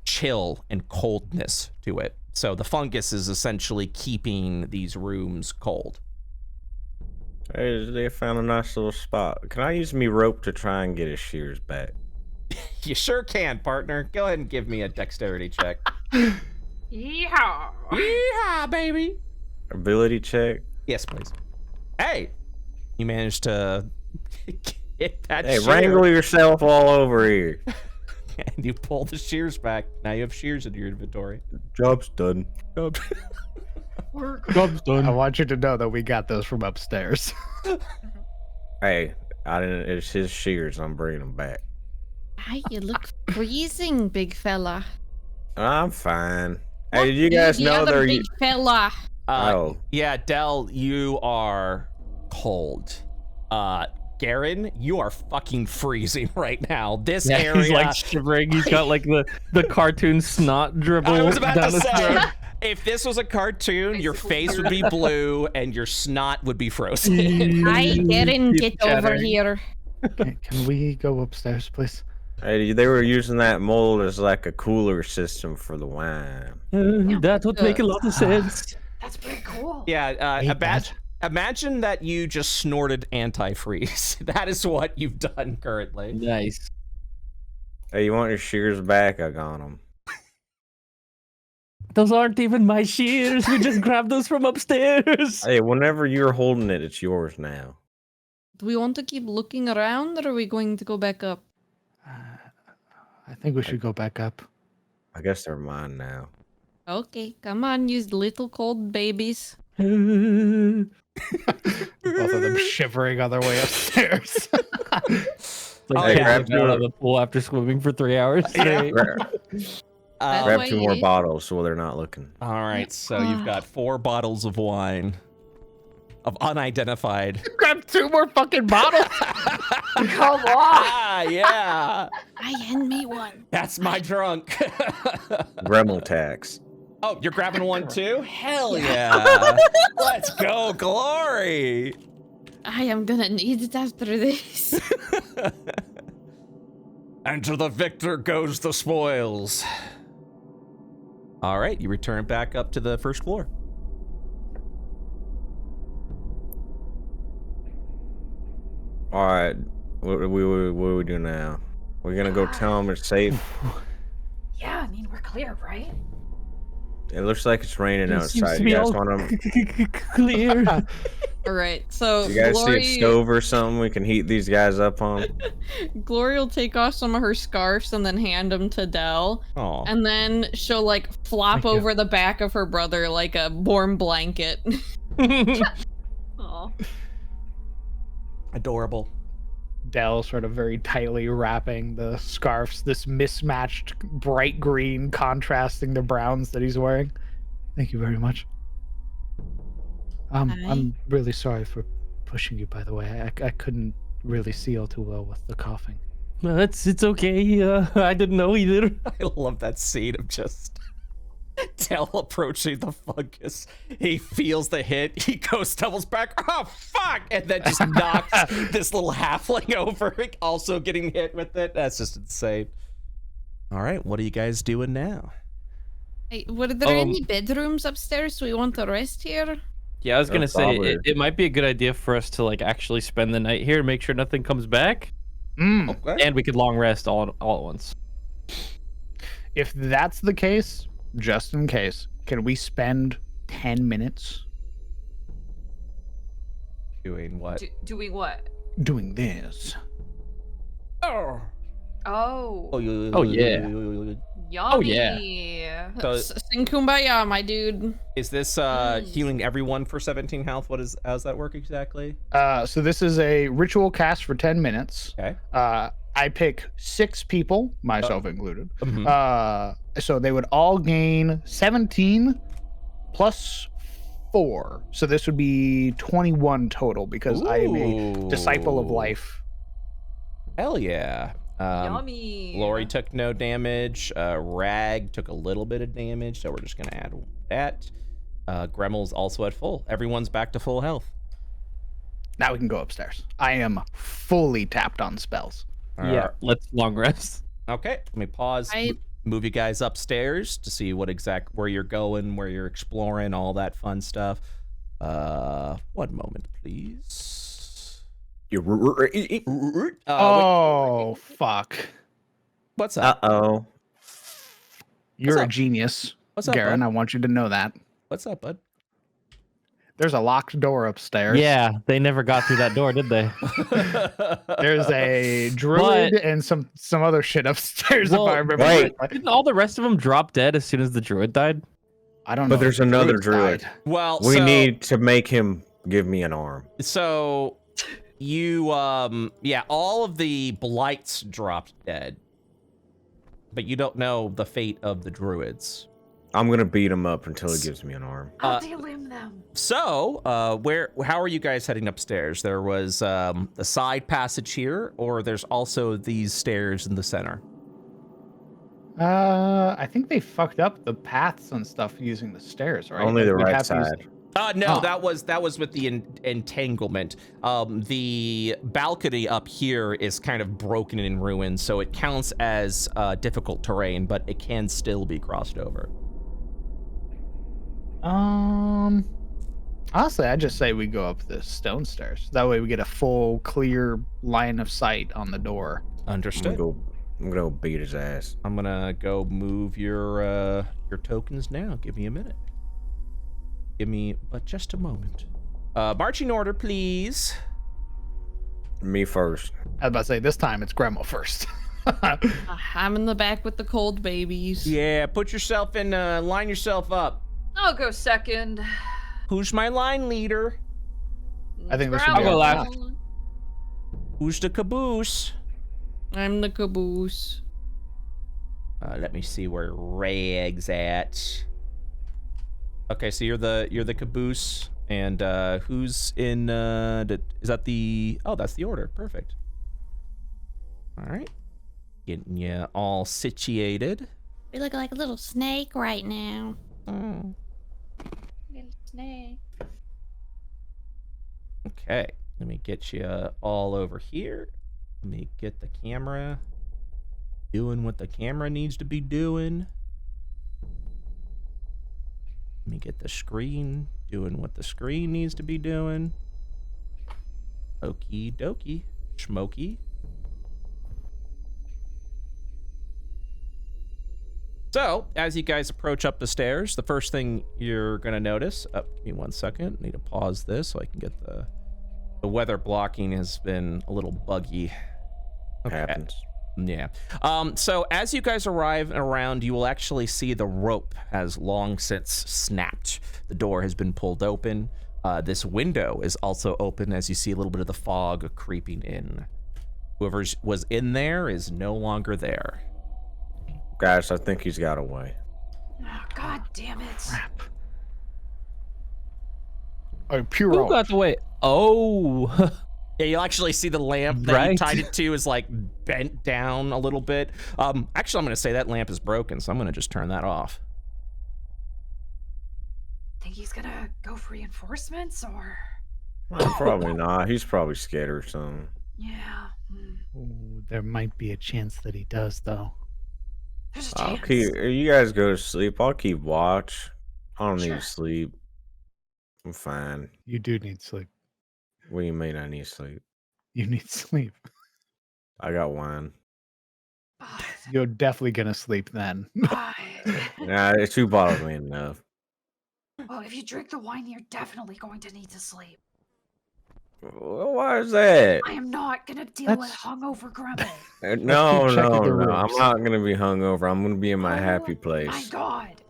chill and coldness to it. So the fungus is essentially keeping these rooms cold. Hey, they found a nice little spot. Can I use me rope to try and get his shears back? You sure can, partner. Go ahead and give me a dexterity check. Yeehaw! Yeah, baby. Ability check. Yes, please. Hey, you managed to get that Hey, shear. wrangle yourself all over here. And you pull the shears back. Now you have shears in your inventory. Job's done. Job's I done. want you to know that we got those from upstairs. Hey, I didn't. It's his shears. I'm bringing them back. Hi, you look freezing, big fella. I'm fine. Hey, What? did you guys the know other they're? big fella? Oh, Yeah, Del, you are cold. Garen, you are fucking freezing right now. This Yeah, area. he's like shivering. He's got like the cartoon snot dribble I was about down to his say, throat. if this was a cartoon, your face would be blue and your snot would be frozen. Hi, Garen, Keep get over chattering. here. Can we go upstairs, please? hey, they were using that mold as like a cooler system for the wine. That would make a lot of sense. That's pretty cool. Yeah, Hate that. imagine that you just snorted antifreeze. That is what you've done currently. Nice. Hey, you want your shears back? I got them. Those aren't even my shears. We just grabbed those from upstairs. Hey, whenever you're holding it, it's yours now. Do we want to keep looking around, or are we going to go back up? I think we should go back up. I guess they're mine now. Okay, come on, you little cold babies. Both of them shivering on their way upstairs. Like Hey, cats grab out of your- the pool after swimming for 3 hours straight. That's Grab why 2 you more eat. bottles so they're not looking. All right, so you've got 4 bottles of wine of unidentified. Grab 2 more fucking bottles. Come on! Ah, yeah, I hand me one. that's my drunk. Gremlin tax. Oh, you're grabbing one too? Hell yeah! Let's go, Glory! I am gonna need it after this. And to the victor goes the spoils. All right, you return back up to the first floor. All right, what do we do now? We're gonna go tell them it's safe. Yeah, I mean, we're clear, right? It looks like it's raining It seems outside. to You be guys all want to? clear. All right, so You guys Glory, see a stove or something we can heat these guys up on? Glory will take off some of her scarves and then hand them to Dell, Oh, and then she'll like flop Thank you. over the back of her brother like a warm blanket. Oh. adorable. Dell sort of very tightly wrapping the scarves, this mismatched bright green contrasting the browns that he's wearing. Thank you very much. I'm really sorry for pushing you, by the way. I couldn't really see all too well with the coughing. No, it's okay. I didn't know either. I love that scene of just Dell approaching the fungus. He feels the hit. He doubles back. Oh, fuck! And then just knocks this little halfling over, also getting hit with it. That's just insane. All right, what are you guys doing now? Hey, were there any bedrooms upstairs? We want to rest here. Yeah, I was gonna say probably. it might be a good idea for us to like actually spend the night here and make sure nothing comes back, Okay. and we could long rest all at once. If that's the case, just in case, can we spend 10 minutes Doing what? Doing what? doing this? Oh. Oh. Oh, yeah. Oh, yeah. Yummy. yeah. So Sing kumbaya, my dude. is this healing everyone for 17 health? How's that work exactly? So this is a ritual cast for 10 minutes. Okay. I pick 6 people, myself included. Mhm. So they would all gain 17 plus 4. So this would be 21 total because I am a disciple of Ooh. life. Hell yeah. Yummy. Glory took no damage. Rag took a little bit of damage, so we're just gonna add that. Gremel's also at full. Everyone's back to full health. Now we can go upstairs. I am fully tapped on spells. Yeah, let's long rest. Okay, let me pause. Move you guys upstairs to see where you're going, where you're exploring, all that fun stuff. 1 moment, please. Fuck. What's up? Uh-oh. You're What's a up? genius, What's up, Garen. bud? I want you to know that. What's up, bud? There's a locked door upstairs. Yeah, they never got through that door, did they? There's a druid and some other shit upstairs. Well, if I remember wait. correctly. Didn't all the rest of them drop dead as soon as the druid died? I don't know. But there's if the another druids druid. died. Well, We so, need to make him give me an arm. So you yeah, all of the blights dropped dead, but you don't know the fate of the druids. I'm gonna beat him up until he gives me an arm. I'll delimb them. So, how are you guys heading upstairs? There was the side passage here, or there's also these stairs in the center. I think they fucked up the paths and stuff using the stairs, right? Only the We right have to use- side. No, Oh. that was with the entanglement. The balcony up here is kind of broken and in ruins, so it counts as difficult terrain, but it can still be crossed over. Honestly, I just say we go up the stone stairs. That way we get a full, clear line of sight on the door. Understood. I'm gonna go beat his ass. I'm gonna go move your tokens now. Give me a minute. Give me but just a moment. Marching order, please. Me first. I was about to say, this time it's Grandma first. I'm in the back with the cold babies. Yeah, put yourself in. Line yourself up. I'll go second. Who's my line leader? I think this should I'll be go our last. Who's the caboose? I'm the caboose. Let me see where Rag's at. Okay, so you're the caboose, and who's in? Is that the? Oh, that's the order. Perfect. All right, getting you all situated. We look like a little snake right now. Little snake. Okay, let me get you all over here. Let me get the camera doing what the camera needs to be doing. Let me get the screen doing what the screen needs to be doing. Okie dokie. Schmokey. So, as you guys approach up the stairs, the first thing you're going to notice... Oh, give me 1 second. I need to pause this so I can get the weather blocking has been a little buggy. Okay. Happens. Yeah. So as you guys arrive around, you will actually see the rope has long since snapped. The door has been pulled open. This window is also open as you see a little bit of the fog creeping in. Whoever was in there is no longer there. Guys, I think he's got away. Oh, God damn it. Crap. Oh, pure. Who got the way? Oh. Yeah, you'll actually see the lamp that you Right. tied it to is like bent down a little bit. Actually, I'm going to say that lamp is broken, so I'm going to just turn that off. Think he's gonna go for reinforcements or? Probably not. He's probably scared or something. Yeah. Ooh, there might be a chance that he does, though. There's a I'll chance. keep. You guys go to sleep. I'll keep watch. I don't need Sure. to sleep. I'm fine. You do need sleep. What do you mean I need sleep? You need sleep. I got wine. But, You're definitely gonna sleep then. Nah, 2 bottles ain't enough. well, if you drink the wine, you're definitely going to need to sleep. Well, why is that? I am not gonna deal with That's- hungover grandma. No, keep checking no, the no. I'm rooms. not gonna be hungover. I'm gonna be in my happy My place. God.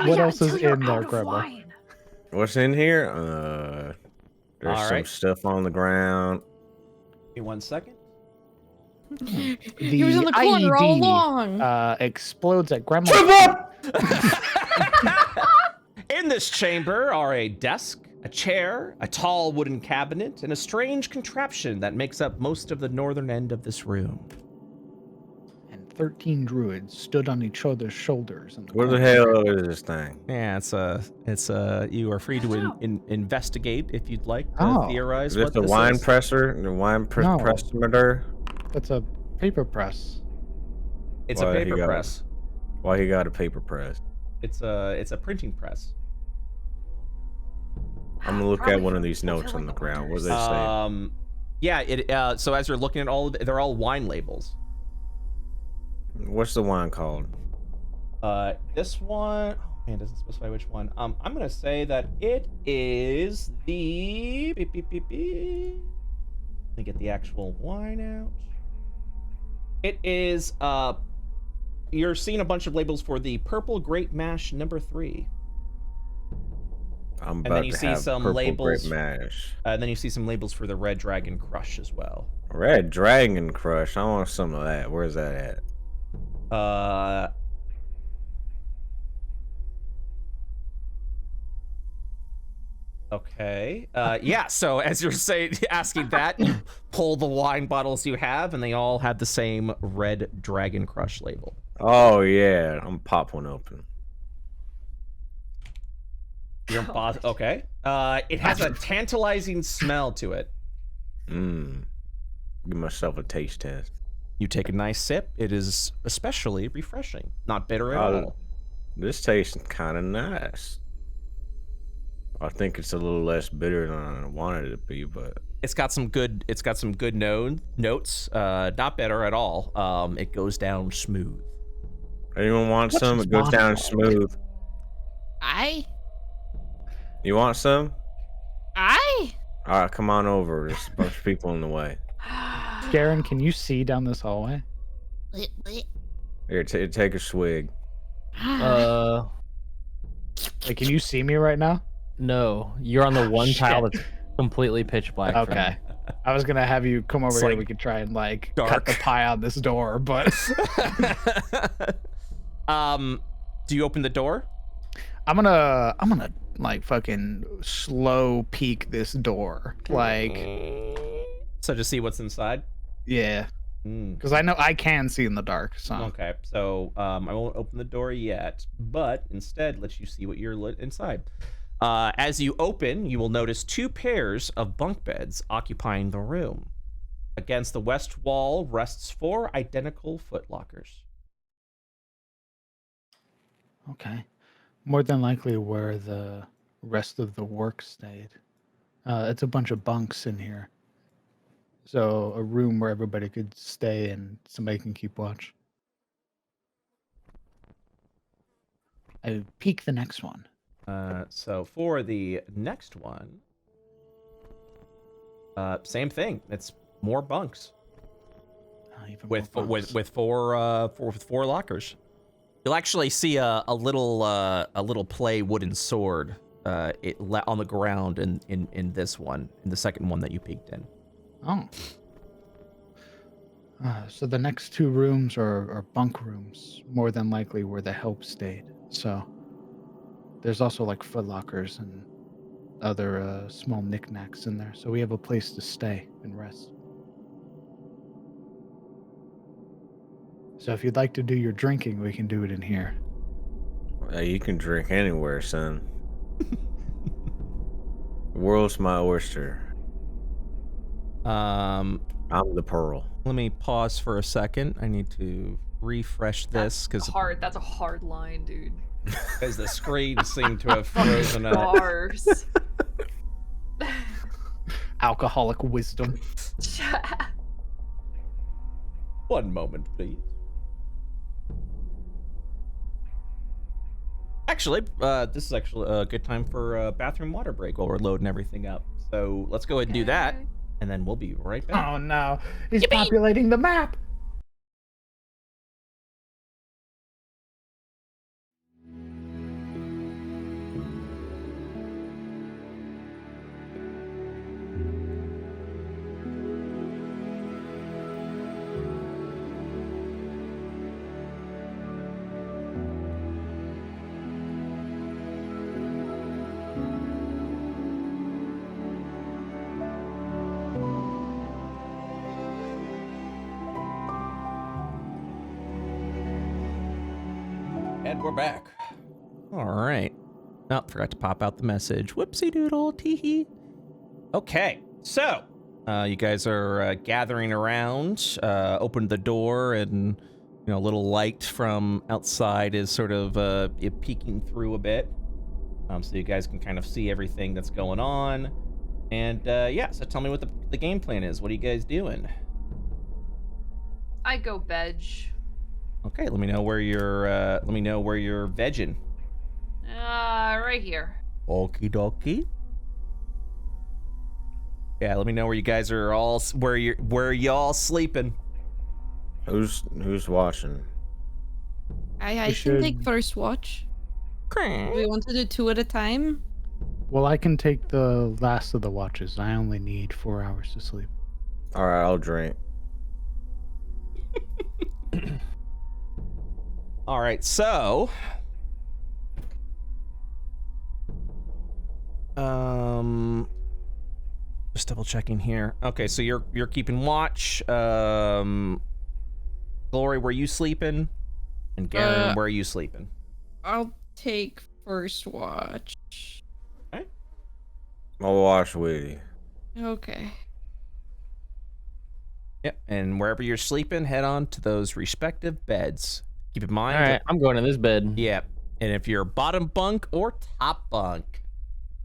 What else is until you're in there, out of Grandma? wine. What's in here? There's some Alright. stuff on the ground. Give me 1 second. He was in the corner all IED, along. explodes at Grandma. In this chamber are a desk, a chair, a tall wooden cabinet, and a strange contraption that makes up most of the northern end of this room. And 13 druids stood on each other's shoulders. In What the corner. hell is this thing? Yeah, you are free to investigate if you'd like to Oh. theorize Is this what the this wine is. presser? The wine No. pressometer? That's a paper press. It's Why a he paper got it? press. Why he got a paper press? It's a printing press. I'm gonna look at Probably one for of these notes fulfilling on the the ground. What orders. do they say? Yeah, so as you're looking at all of they're all wine labels. What's the wine called? This one, oh man, it doesn't specify which one. I'm gonna say that it is the beep, beep, beep, beep. Let me get the actual wine out. It is you're seeing a bunch of labels for the Purple Grape Mash #3. I'm then about you to see have some purple labels. grape mash. And then you see some labels for the Red Dragon Crush as well. Red Dragon Crush. I want some of that. Where's that at? Okay. Yeah, so as you're asking that, you pull the wine bottles you have, and they all have the same Red Dragon Crush label. Oh yeah, I'm gonna pop one open. Your boss. Okay. It has a tantalizing smell to it. Mmm. Give myself a taste test. You take a nice sip. It is especially refreshing. Not bitter at Oh. all. This tastes kind of nice. I think it's a little less bitter than I wanted it to be, but It's got some good. It's got some good notes. Not bitter at all. It goes down smooth. anyone want What's some? this It goes down bottle? smooth. I You want some? All right, come on over. There's a bunch of people in the way. Garen, can you see down this hallway? Here, take a swig. Like, can you see me right now? No, you're on the one Shit. tile that's completely pitch black. for me. Okay. I was gonna have you come over It's here. like We could try and like dark. cut the pie on this door, but Do you open the door? I'm gonna like fucking slow peek this door. Like, So to see what's inside. yeah. Because I know I can see in the dark. So Okay, so I won't open the door yet, but instead let you see what you're lit inside. As you open, you will notice 2 pairs of bunk beds occupying the room. Against the west wall rests 4 identical footlockers. okay, more than likely where the rest of the work stayed. It's a bunch of bunks in here. So a room where everybody could stay and somebody can keep watch. I peek the next one. So for the next one, same thing. It's more bunks Even with more bunks. with 4 lockers. You'll actually see a little play wooden sword on the ground in this one, in the second one that you peeked in. Oh. So the next 2 rooms are bunk rooms, more than likely where the help stayed. So there's also like footlockers and other small knickknacks in there. So we have a place to stay and rest. So if you'd like to do your drinking, we can do it in here. You can drink anywhere, son. The world's my oyster. I'm the pearl. Let me pause for a second. I need to refresh this because That's a hard line, dude. the screen seemed to have frozen up. Bars. Alcoholic wisdom. One moment, please. Actually, this is actually a good time for a bathroom water break while we're loading everything up. So let's go ahead and do that, and then we'll be right back. Oh no, he's populating the map. And we're back. All right. Oh, forgot to pop out the message. Whoopsie doodle, teehee. Okay, so you guys are gathering around. Opened the door, and a little light from outside is sort of peeking through a bit, so you guys can kind of see everything that's going on. And yeah, so tell me what the game plan is. What are you guys doing? I go veg. Okay, let me know where you're vegging. Right here. Okie dokie. Yeah, let me know where you guys are all where y'all sleeping. Who's watching? I can take first watch. Do we want to do 2 at a time? Well, I can take the last of the watches. I only need 4 hours to sleep. All right, I'll drink. All right, so just double checking here. Okay, so you're keeping watch. Glory, where you sleeping? And Garen, where are you sleeping? I'll take first watch. Okay. I'll watch with you. Okay. Yep, and wherever you're sleeping, head on to those respective beds. Keep in mind. All right, I'm going to this bed. Yeah, and if you're bottom bunk or top bunk.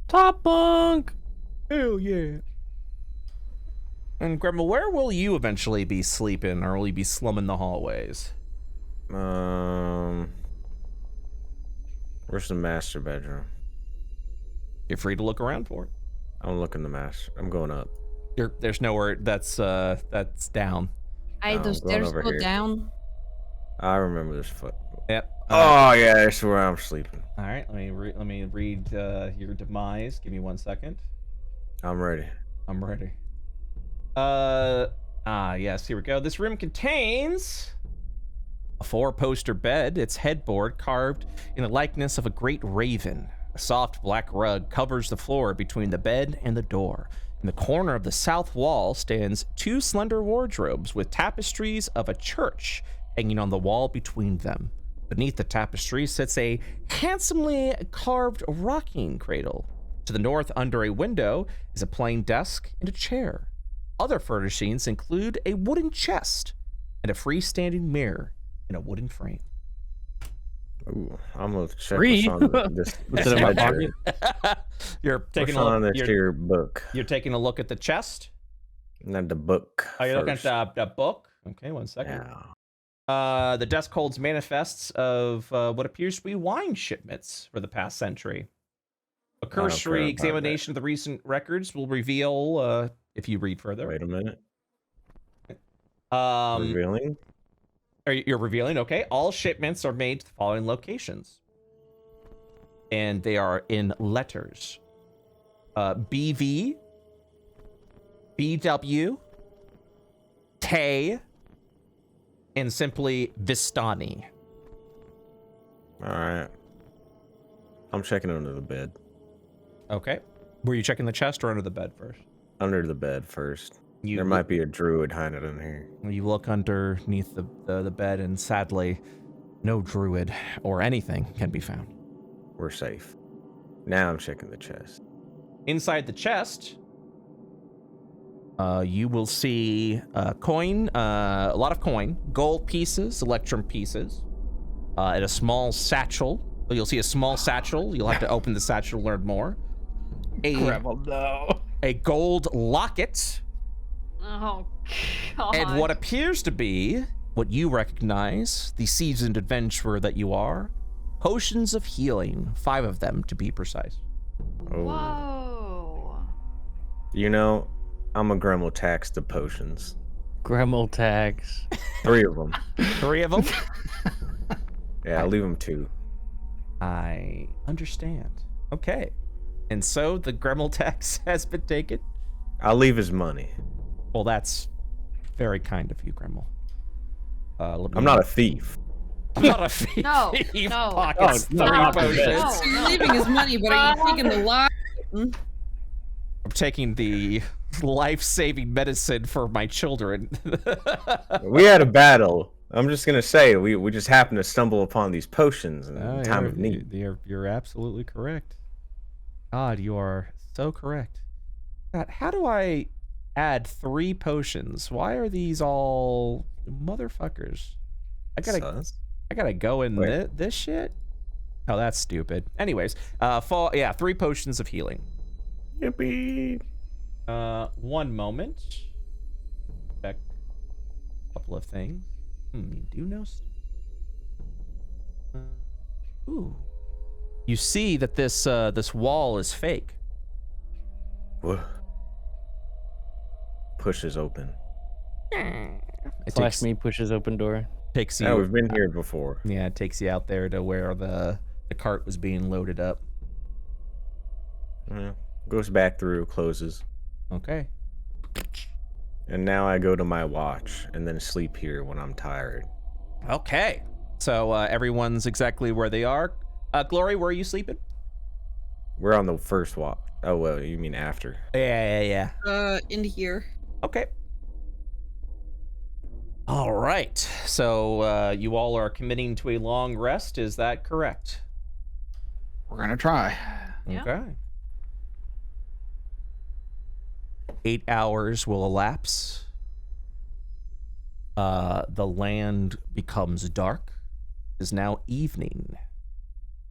Top bunk. Hell yeah. And Grandma, where will you eventually be sleeping, or will you be slumming the hallways? Where's the master bedroom? You're free to look around for it. I'm looking the master. I'm going up. There's nowhere that's down. Those going stairs over go here. down. I remember this foot. Yep. Oh yeah, that's where I'm sleeping. All right. Let me read your demise. Give me 1 second. I'm ready. I'm ready. Yes. Here we go. This room contains a 4-poster bed. Its headboard carved in the likeness of a great raven. A soft black rug covers the floor between the bed and the door. In the corner of the south wall stands 2 slender wardrobes with tapestries of a church hanging on the wall between them. Beneath the tapestry sits a handsomely carved rocking cradle. To the north, under a window, is a plain desk and a chair. Other furnishings include a wooden chest and a freestanding mirror in a wooden frame. Ooh, I'm gonna check Free? what's on this. Is it in my pocket? You're taking What's a on look. this your book? You're taking a look at the chest. Not the book. Are you looking first. at the book? Okay, 1 second. Yeah. The desk holds manifests of what appears to be wine shipments for the past century. A cursory about examination of the recent records will reveal, if you read further. Wait a minute. Um, Revealing? You're revealing, okay. All shipments are made to the following locations. And they are in letters. BV, BW, Tay, and simply Vistani. All right. I'm checking under the bed. Okay. Were you checking the chest or under the bed first? Under the bed first. You There look, might be a druid hiding in here. You look underneath the bed, and sadly, no druid or anything can be found. We're safe. Now I'm checking the chest. Inside the chest, you will see coin, a lot of coin, gold pieces, electrum pieces, and a small satchel. You'll see a small satchel. You'll have to open the satchel to learn more. A gold locket, Oh, God. and what appears to be what you recognize, the seasoned adventurer that you are, potions of healing, 5 of them to be precise. Oh. Whoa. You know, I'm a Gremlin tax the potions. Gremlin tags. 3 of them. 3 of them. Yeah, I'll leave them 2. I understand. Okay. And so the Gremlin tax has been taken? I'll leave his money. Well, that's very kind of you, Gremlin. I'm not a thief. I'm not a thief. No, Thief no. pockets No, 3 not potions. No. So you're leaving his money, but are you taking the lot? I'm taking the life-saving medicine for my children. We had a battle. I'm just gonna say we just happened to stumble upon these potions in time of need. You're absolutely correct. God, you are so correct. God, how do I add 3 potions? Why are these all motherfuckers? I gotta go in this shit. Oh, that's stupid. Anyways, 3 potions of healing. Yippee! 1 moment. Check a couple of things. You do know stuff. Ooh. You see that this wall is fake. What? Pushes open. Slash me pushes open door. Takes you. Yeah, we've been here before. Yeah, it takes you out there to where the cart was being loaded up. Yeah. Goes back through, closes. Okay. And now I go to my watch and then sleep here when I'm tired. Okay. So everyone's exactly where they are. Glory, where are you sleeping? We're on the first watch. Oh, well, you mean after. Yeah. In here. Okay. All right. So you all are committing to a long rest. Is that correct? We're gonna try. Yeah. Okay. 8 hours will elapse. The land becomes dark. It is now evening.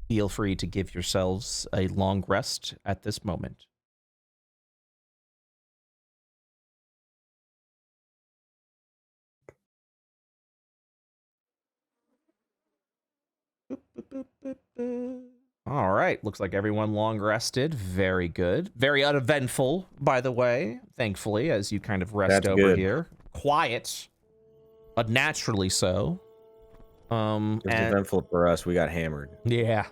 Feel free to give yourselves a long rest at this moment. All right. Looks like everyone long rested. Very good. Very uneventful, by the way, thankfully, as you kind of rest That's over good. here. Quiet, but naturally so. It was eventful for us. We got hammered. Yeah.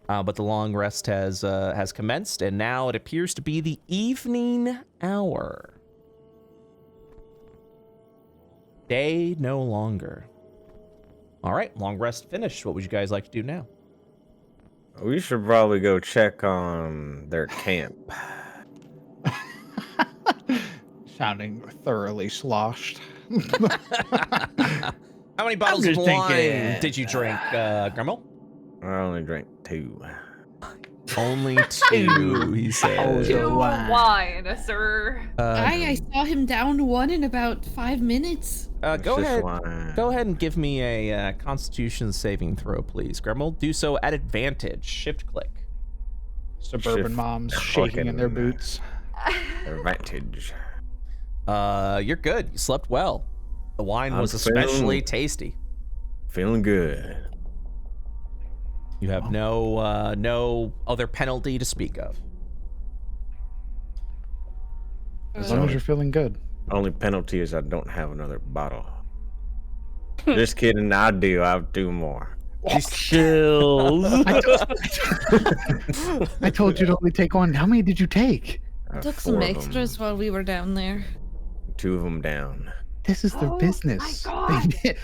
But the long rest has commenced, and now it appears to be the evening hour. Day no longer. All right, long rest finished. What would you guys like to do now? We should probably go check on their camp. Sounding thoroughly sloshed. How many bottles of just wine thinking, did you drink, Grumble? I only drank 2. Only 2, he said. Two wine, sir. I saw him down 1 in about 5 minutes. Go Just ahead. wine. Go ahead and give me a Constitution saving throw, please. Grumble, do so at advantage. Shift click. Suburban Shift moms shaking in their clicking. boots. Advantage. You're good. You slept well. The wine I'm was especially feeling- tasty. Feeling good. You have no other penalty to speak of. As long as you're feeling good. Only penalty is I don't have another bottle. Just kidding. I do. I'll do more. Chills. I told you to only take 1. How many did you take? Took 4 some of extras them. while we were down there. 2 of them down. This is their Oh, business. my God. They-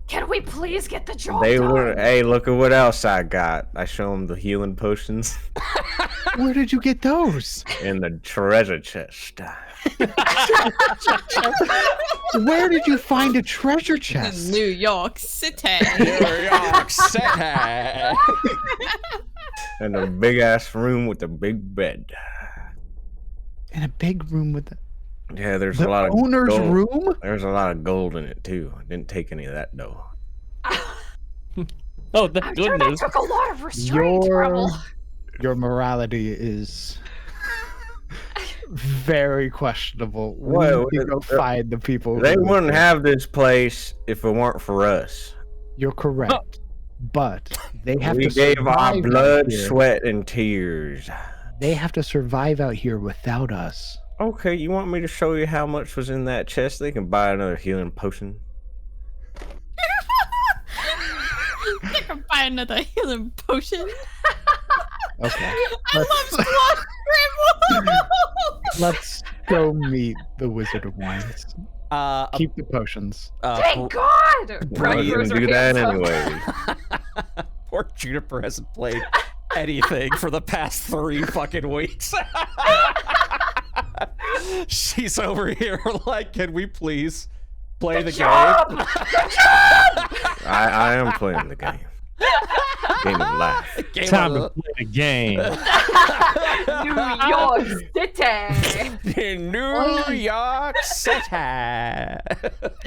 Can we please get the job They done? were. Hey, look at what else I got. I show them the healing potions Where did you get those? in the treasure chest. Where did you find a treasure chest? New York City. New York City. In a big ass room with a big bed. In a big room with Yeah, there's the a lot of owner's gold. room? There's a lot of gold in it too. I didn't take any of that though. Oh, thank I'm sure that goodness. took a lot of restraint, Rebel. Your morality is very questionable. We Whoa, need to go find the people. They who- wouldn't have this place if it weren't for us. You're correct. But they have We to gave our survive out blood, here. sweat, and tears. They have to survive out here without us. Okay, you want me to show you how much was in that chest? They can buy another healing potion. I can buy another healing potion. Okay. I love Squad Let's go meet the Wizard of Wines. Uh, Keep the potions. Thank God! We're Brett not throws gonna her do that hands up. anyway. Poor Juniper hasn't played anything for the past 3 fucking weeks. She's over here like, can we please play the game? I am playing the game. Game of life. Game Time of to play the game. New York City! in New York City.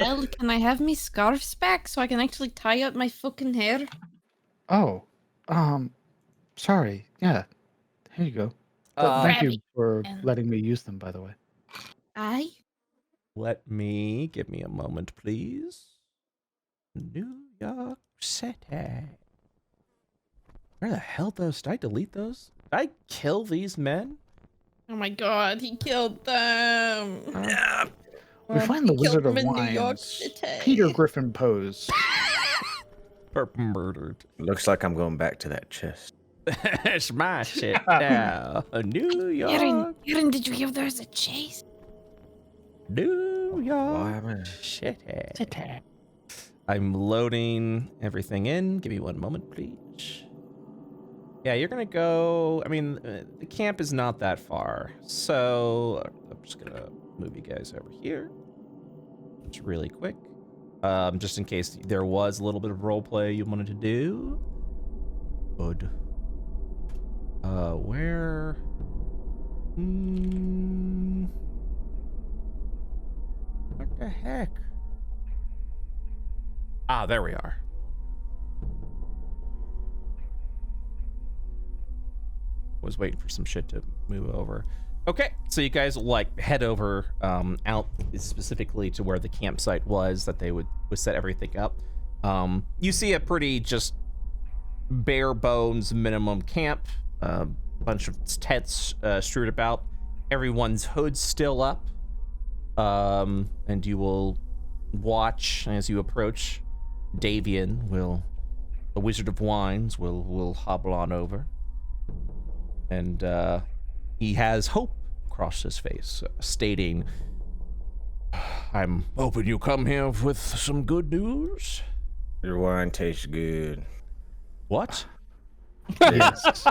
Well, can I have me scarves back so I can actually tie up my fucking hair? Oh, sorry. Yeah, here you go. Thank you for letting me use them, by the way. Aye. Give me a moment, please. New York City. Where the hell those? Did I delete those? Did I kill these men? Oh my god, he killed them. We find the he killed Wizard of them in New York Wines. City. Peter Griffin pose. Or murdered. Looks like I'm going back to that chest. It's my shit now. New York. Aaron, did you give theirs a chase? New York happened? City. I'm loading everything in. Give me one moment, please. Yeah, you're gonna go. I mean, the camp is not that far, so I'm just gonna move you guys over here. Just really quick, just in case there was a little bit of role play you wanted to do. Good. Where? What the heck? Ah, there we are. Was waiting for some shit to move over. Okay, so you guys like head over out specifically to where the campsite was that they would set everything up. You see a pretty just bare bones minimum camp, bunch of tents strewed about. Everyone's hood's still up, and you will watch as you approach. Davian the Wizard of Wines will hobble on over, and he has hope across his face, stating, "I'm hoping you come here with some good news." Your wine tastes good. What? Yes.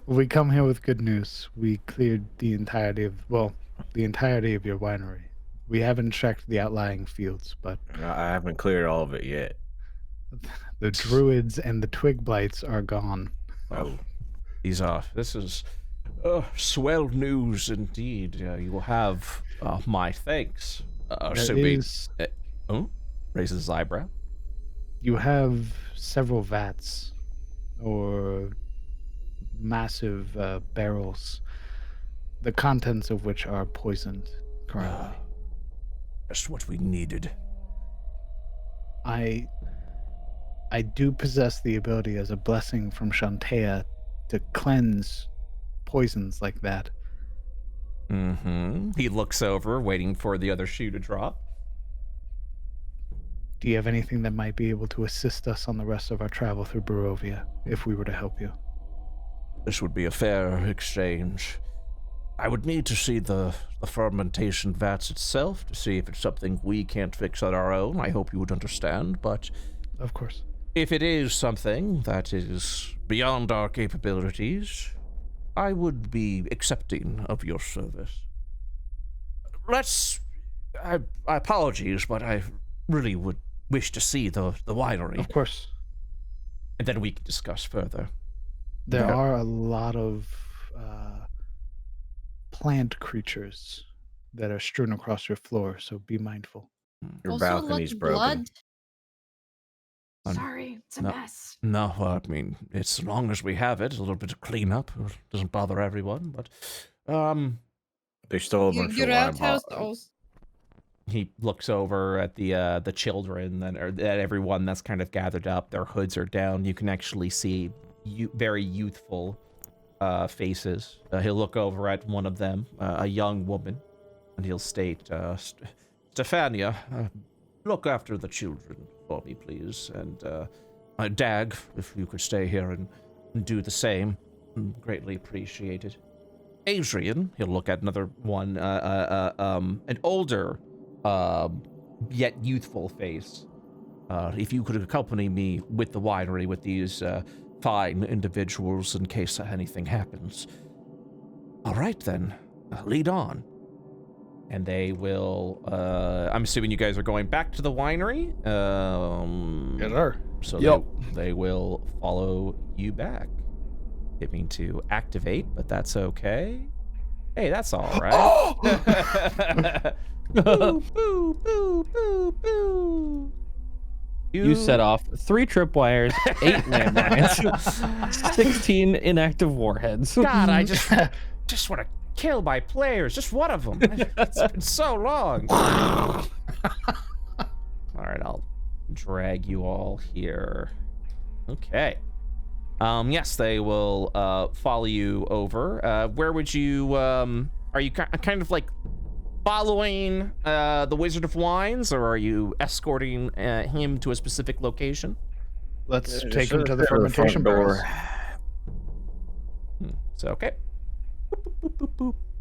We come here with good news. We cleared the entirety of, well, the entirety of your winery. We haven't checked the outlying fields, but I haven't cleared all of it yet. the druids and the twig blights are gone. Oh, This is swell news indeed. You will have my thanks. Raises his eyebrow. You have several vats or massive barrels, the contents of which are poisoned currently. Just what we needed. I do possess the ability as a blessing from Shantea to cleanse poisons like that. Mm-hmm. He looks over, waiting for the other shoe to drop. Do you have anything that might be able to assist us on the rest of our travel through Barovia, if we were to help you? This would be a fair exchange. I would need to see the fermentation vats itself to see if it's something we can't fix on our own. I hope you would understand, but... Of course. If it is something that is beyond our capabilities, I would be accepting of your service. Apologies, but I really would wish to see the winery. Of course. And then we can discuss further. There are a lot of plant creatures that are strewn across your floor, so be mindful. your Also, balcony's look, broken. blood. Sorry, it's a mess. No, I mean, it's as long as we have it, a little bit of cleanup. It doesn't bother everyone, but... They stole a bunch Your of wine outhouse bottles. He looks over at the children or at everyone that's kind of gathered up. Their hoods are down. You can actually see very youthful faces. He'll look over at one of them, a young woman, and he'll state, Stefania, look after the children for me, please. And Dag, if you could stay here and do the same, greatly appreciated. Adrian, he'll look at another one, an older, yet youthful face. If you could accompany me with the winery with these fine individuals in case anything happens. All right, then. Lead on. And they will, I'm assuming you guys are going back to the winery? Yes, sir. So they will follow you back. Didn't mean to activate, but that's okay. Hey, that's all right. Boo, boo, boo, boo, boo. You set off 3 tripwires, 8 landmines, 16 inactive warheads. God, I just want to kill my players. Just one of them. It's been so long. All right, I'll drag you all here. Okay. Yes, they will follow you over. Where would you, are you kind of like following the Wizard of Wines, or are you escorting him to a specific location? Let's take him to the fermentation barrels. So, okay.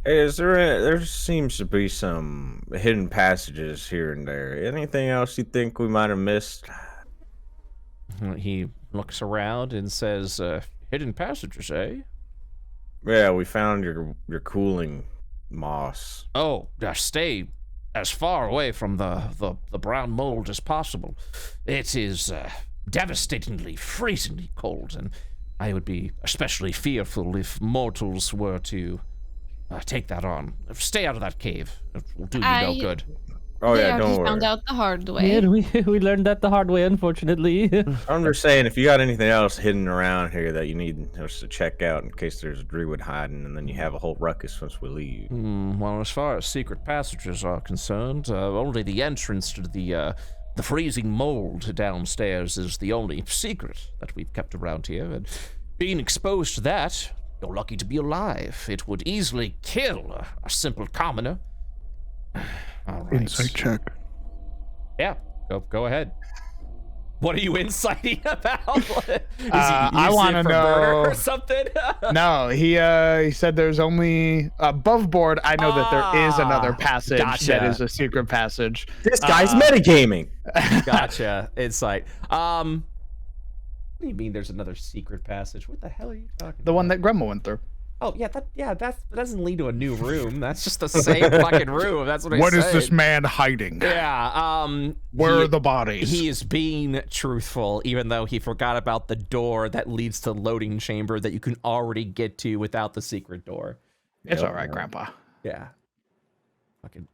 Hey, there seems to be some hidden passages here and there. Anything else you think we might have missed? He looks around and says, hidden passages, eh? Yeah, we found your cooling moss. Oh, stay as far away from the brown mold as possible. It is devastatingly, freezingly cold, and I would be especially fearful if mortals were to take that on. Stay out of that cave. It will do you no good. Oh yeah, They don't already worry. found out the hard way. Yeah, we learned that the hard way, unfortunately. I'm just saying, if you got anything else hidden around here that you need us to check out in case there's a druid hiding, and then you have a whole ruckus once we leave. Well, as far as secret passages are concerned, only the entrance to the freezing mold downstairs is the only secret that we've kept around here. And being exposed to that, you're lucky to be alive. It would easily kill a simple commoner. All right. Insight check. Yeah, go ahead. What are you inciting about? I want to know or something. No, he said there's only above board. I know that there is another passage gotcha. that is a secret passage. This guy's metagaming. Gotcha. Insight. What do you mean there's another secret passage? What the hell are you talking about? The one that Grandma went through. Oh yeah, that doesn't lead to a new room. That's just the same fucking room. That's what I said. What is this man hiding? Yeah. Where are the bodies? He is being truthful, even though he forgot about the door that leads to the loading chamber that you can already get to without the secret door. It's all right, Grandpa. Yeah. Fucking.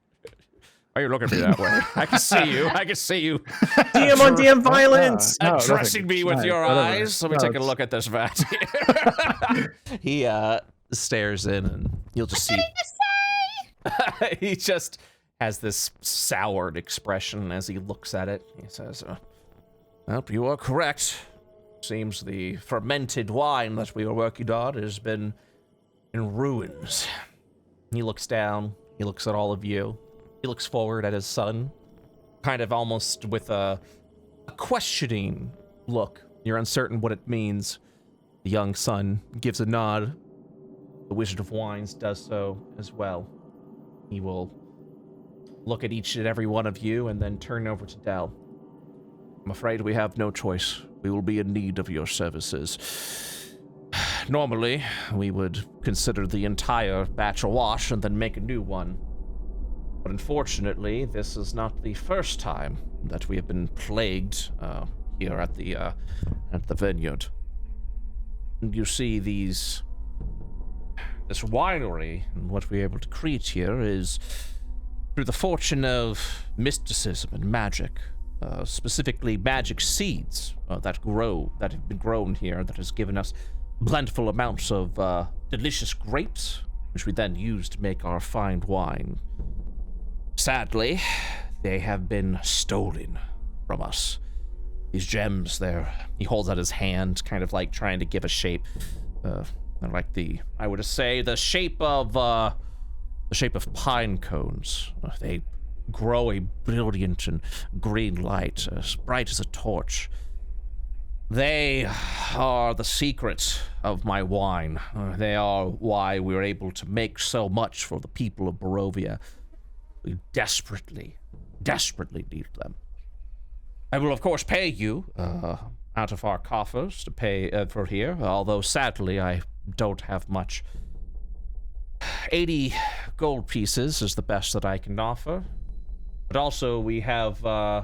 Why are you looking at me that way? I can see you. I can see you. DM on DM violence. Addressing me with your eyes. Let me take a look at this vat. He stares in, and you'll just see. He just has this soured expression as he looks at it. He says, "Well, you are correct. Seems the fermented wine that we were working on has been in ruins." He looks down. He looks at all of you. He looks forward at his son, kind of almost with a questioning look. You're uncertain what it means. The young son gives a nod. The Wizard of Wines does so as well. He will look at each and every one of you and then turn over to Dell. "I'm afraid we have no choice. We will be in need of your services. Normally, we would consider the entire batch a wash and then make a new one. But unfortunately, this is not the first time that we have been plagued here at the vineyard. You see this winery, and what we're able to create here is through the fortune of mysticism and magic, specifically magic seeds that have been grown here, that has given us plentiful amounts of delicious grapes, which we then use to make our fine wine. Sadly, they have been stolen from us. These gems there," he holds out his hand, kind of like trying to give a shape. They're like I would say the shape of pine cones. They grow a brilliant and green light, as bright as a torch. They are the secret of my wine. They are why we were able to make so much for the people of Barovia. We desperately need them. I will, of course, pay you out of our coffers to pay for here, although sadly I don't have much. 80 gold pieces is the best that I can offer. But also we have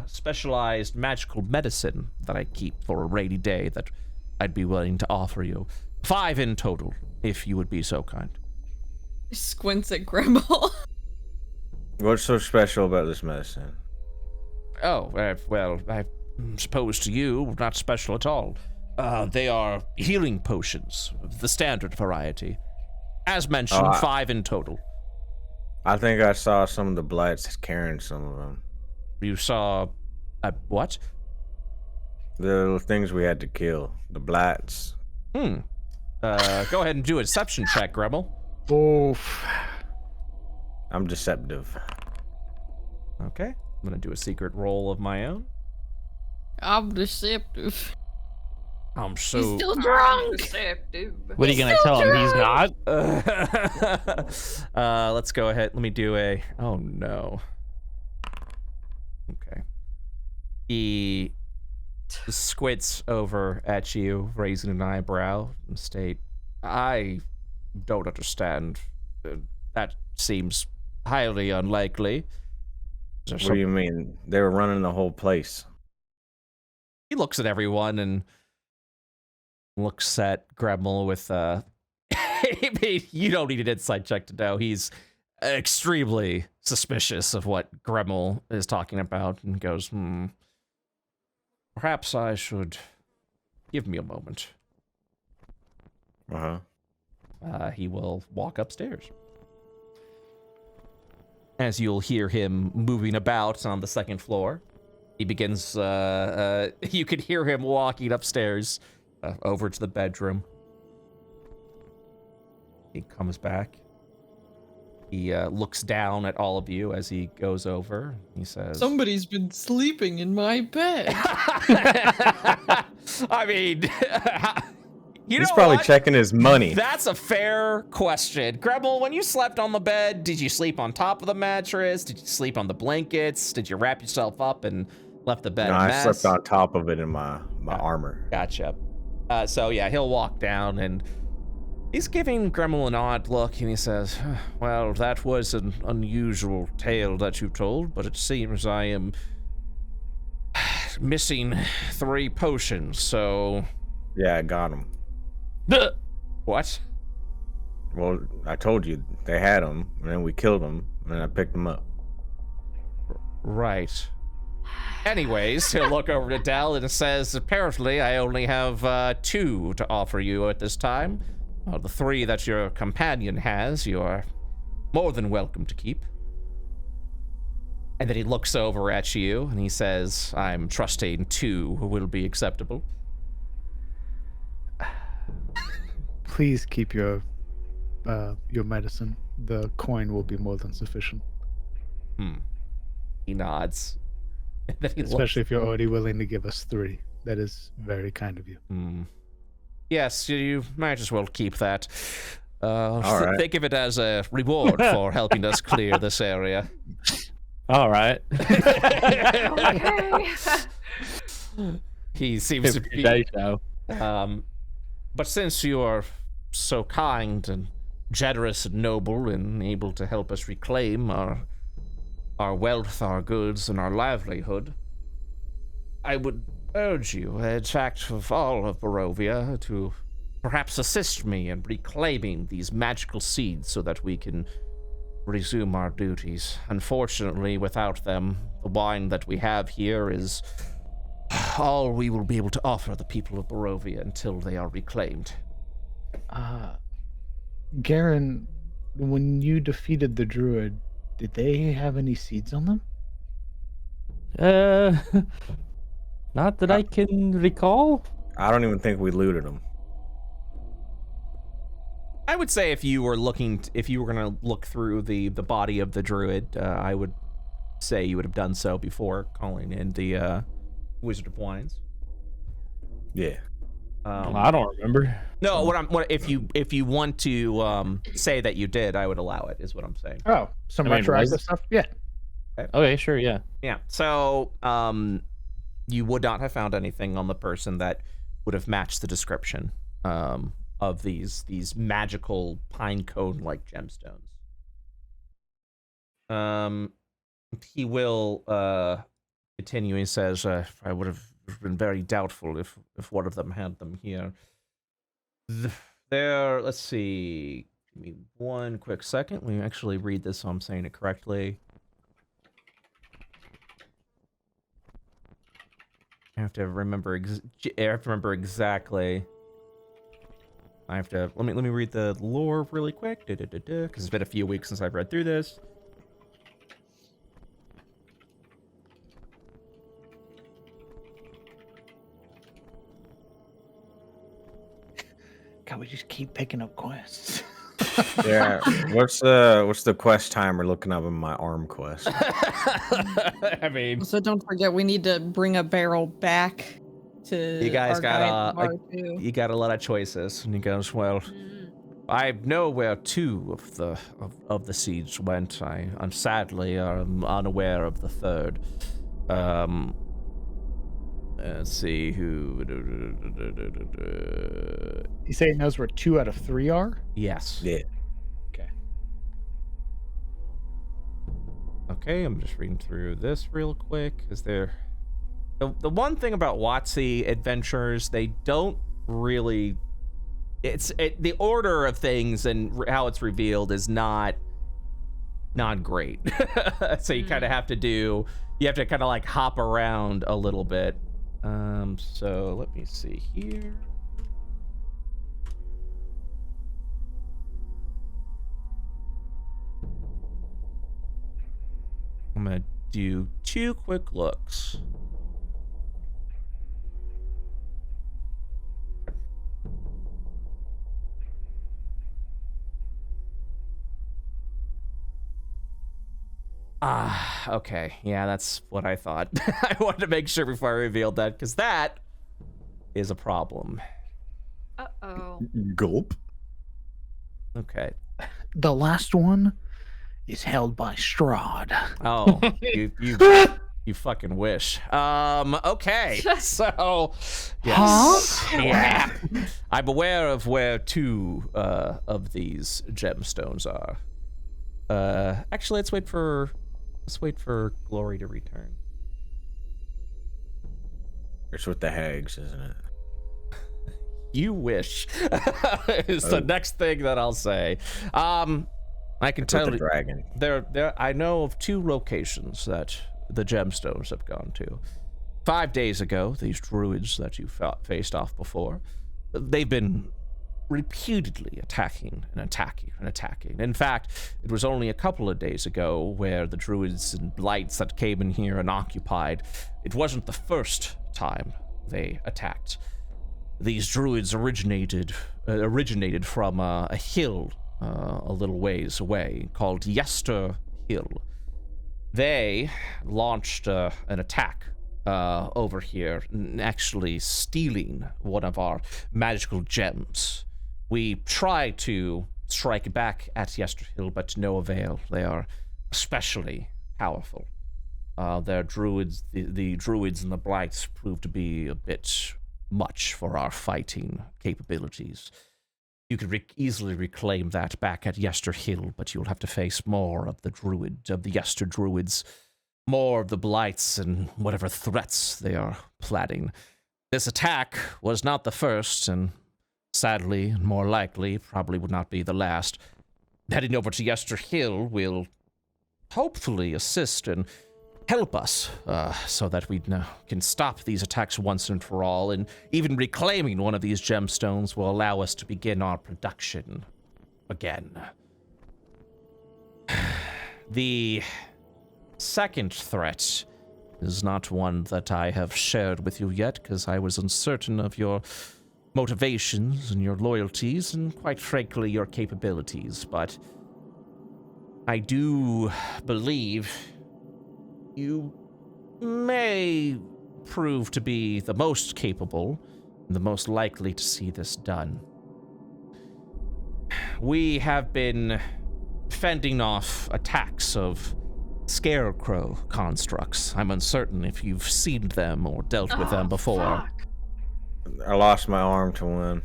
specialized magical medicine that I keep for a rainy day that I'd be willing to offer you. 5 in total, if you would be so kind. Squints at Gremble. What's so special about this medicine? Oh, well, I suppose to you, not special at all. They are healing potions, the standard variety. As mentioned, 5 in total. I think I saw some of the blights carrying some of them. You saw... what? The things we had to kill. The blights. Go ahead and do a deception check, Gremble. Oof. I'm deceptive. Okay. I'm gonna do a secret roll of my own. I'm deceptive. I'm so... He's still drunk! Deceptive. What are you gonna tell him? He's not? Let's go ahead. Let me do a... Oh, no. Okay. He squints over at you, raising an eyebrow, and state, "I don't understand. That seems highly unlikely." What do you mean? They were running the whole place. He looks at everyone and looks at Gremble with you don't need an insight check to know he's extremely suspicious of what Gremble is talking about, and goes, "Perhaps I should give me a moment." He will walk upstairs. As you'll hear him moving about on the second floor, he begins, you can hear him walking upstairs over to the bedroom. He comes back. He looks down at all of you as he goes over. He says, "Somebody's been sleeping in my bed." I mean... He's probably checking his money. That's a fair question. Gremble, when you slept on the bed, did you sleep on top of the mattress? Did you sleep on the blankets? Did you wrap yourself up and left the bed a mess? I slept on top of it in my armor. Gotcha. So yeah, he'll walk down and He's giving Gremmel an odd look, and he says, well, that was an unusual tale that you told, but it seems I am missing 3 potions, so... Yeah, I got them. What? Well, I told you they had them, and then we killed them, and then I picked them up. Right. Anyways, he'll look over to Dell and says, apparently I only have 2 to offer you at this time. The 3 that your companion has, you are more than welcome to keep. And then he looks over at you and he says, I'm trusting 2 will be acceptable. Please keep your medicine. The coin will be more than sufficient. He nods. And then he Especially if you're already willing to give us 3. That is very kind of you. Yes, you might as well keep that. All right. Think of it as a reward for helping us clear this area. All right. Okay. He seems to be... So. But since you are so kind and generous and noble and able to help us reclaim our wealth, our goods, and our livelihood, I would urge you, in fact, of all of Barovia, to perhaps assist me in reclaiming these magical seeds so that we can resume our duties. Unfortunately, without them, the wine that we have here is all we will be able to offer the people of Barovia until they are reclaimed. Garen, when you defeated the druid, did they have any seeds on them? Not that I can recall. I don't even think we looted them. I would say if you were gonna look through the body of the druid, I would say you would have done so before calling in the Wizard of Wines. Yeah. I don't remember. No, if you want to say that you did, I would allow it. Is what I'm saying. Oh, some I mean, retroactive stuff? Yeah. Okay, sure, yeah. Yeah. So, you would not have found anything on the person that would have matched the description of these magical pine cone-like gemstones. He will continue. He says, "I would have been very doubtful if one of them had them here." There. Let's see. Give me one quick second. Let me actually read this so I'm saying it correctly. I have to remember exactly. I have to let me read the lore really quick, because it's been a few weeks since I've read through this. God, we just keep picking up quests. Yeah. What's the quest timer looking up in my arm quest? I mean, So don't forget, we need to bring a barrel back to. you guys our guy at the got bar, too. you got a lot of choices, and he goes, "Well, I know where 2 of the seeds went. I'm sadly unaware of the 3rd. Let's see who. You say he knows where 2 out of 3 are? Yes. Yeah. Okay. Okay, I'm just reading through this real quick. Is there the one thing about WotC adventures, they don't really the order of things and how it's revealed is not great. So you kind of have to kind of like hop around a little bit. So let me see here. I'm gonna do 2 quick looks. Okay. Yeah, that's what I thought. I wanted to make sure before I revealed that, because that is a problem. Uh-oh. Gulp. Okay. The last one is held by Strahd. Oh, you You fucking wish. Okay. So, yes. Yeah. I'm aware of where 2 of these gemstones are. Actually, let's wait for Glory to return. It's with the hags, isn't it? You wish. Is the next thing that I'll say. I can tell you, dragon. I know of 2 locations that the gemstones have gone to. 5 days ago, these druids that you faced off before, they've been repeatedly attacking. In fact, it was only a couple of days ago where the druids and blights that came in here and occupied, it wasn't the first time they attacked. These druids originated from a hill a little ways away called Yester Hill. They launched an attack over here, actually stealing one of our magical gems. We tried to strike back at Yester Hill, but to no avail. They are especially powerful. Their druids, the druids and the blights proved to be a bit much for our fighting capabilities. You could easily reclaim that back at Yester Hill, but you'll have to face more of the Yester druids, more of the blights and whatever threats they are planning. This attack was not the first, and sadly, more likely, probably would not be the last. Heading over to Yester Hill will hopefully assist and help us so that we can stop these attacks once and for all, and even reclaiming one of these gemstones will allow us to begin our production again. The second threat is not one that I have shared with you yet, because I was uncertain of your motivations and your loyalties and, quite frankly, your capabilities, but I do believe you may prove to be the most capable and the most likely to see this done. We have been fending off attacks of scarecrow constructs. I'm uncertain if you've seen them or dealt with them before. Fuck. I lost my arm to one.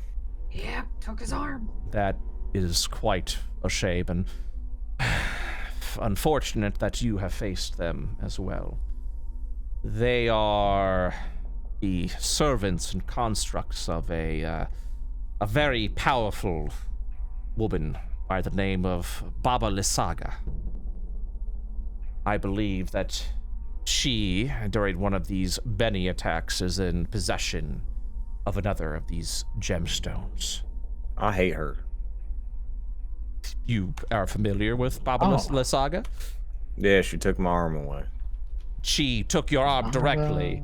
Yep, took his arm. That is quite a shame, and unfortunate that you have faced them as well. They are the servants and constructs of a very powerful woman by the name of Baba Lysaga. I believe that she, during one of these Benny attacks, is in possession of another of these gemstones. I hate her. You are familiar with Baba Lysaga? Yeah, she took my arm away. She took your arm directly.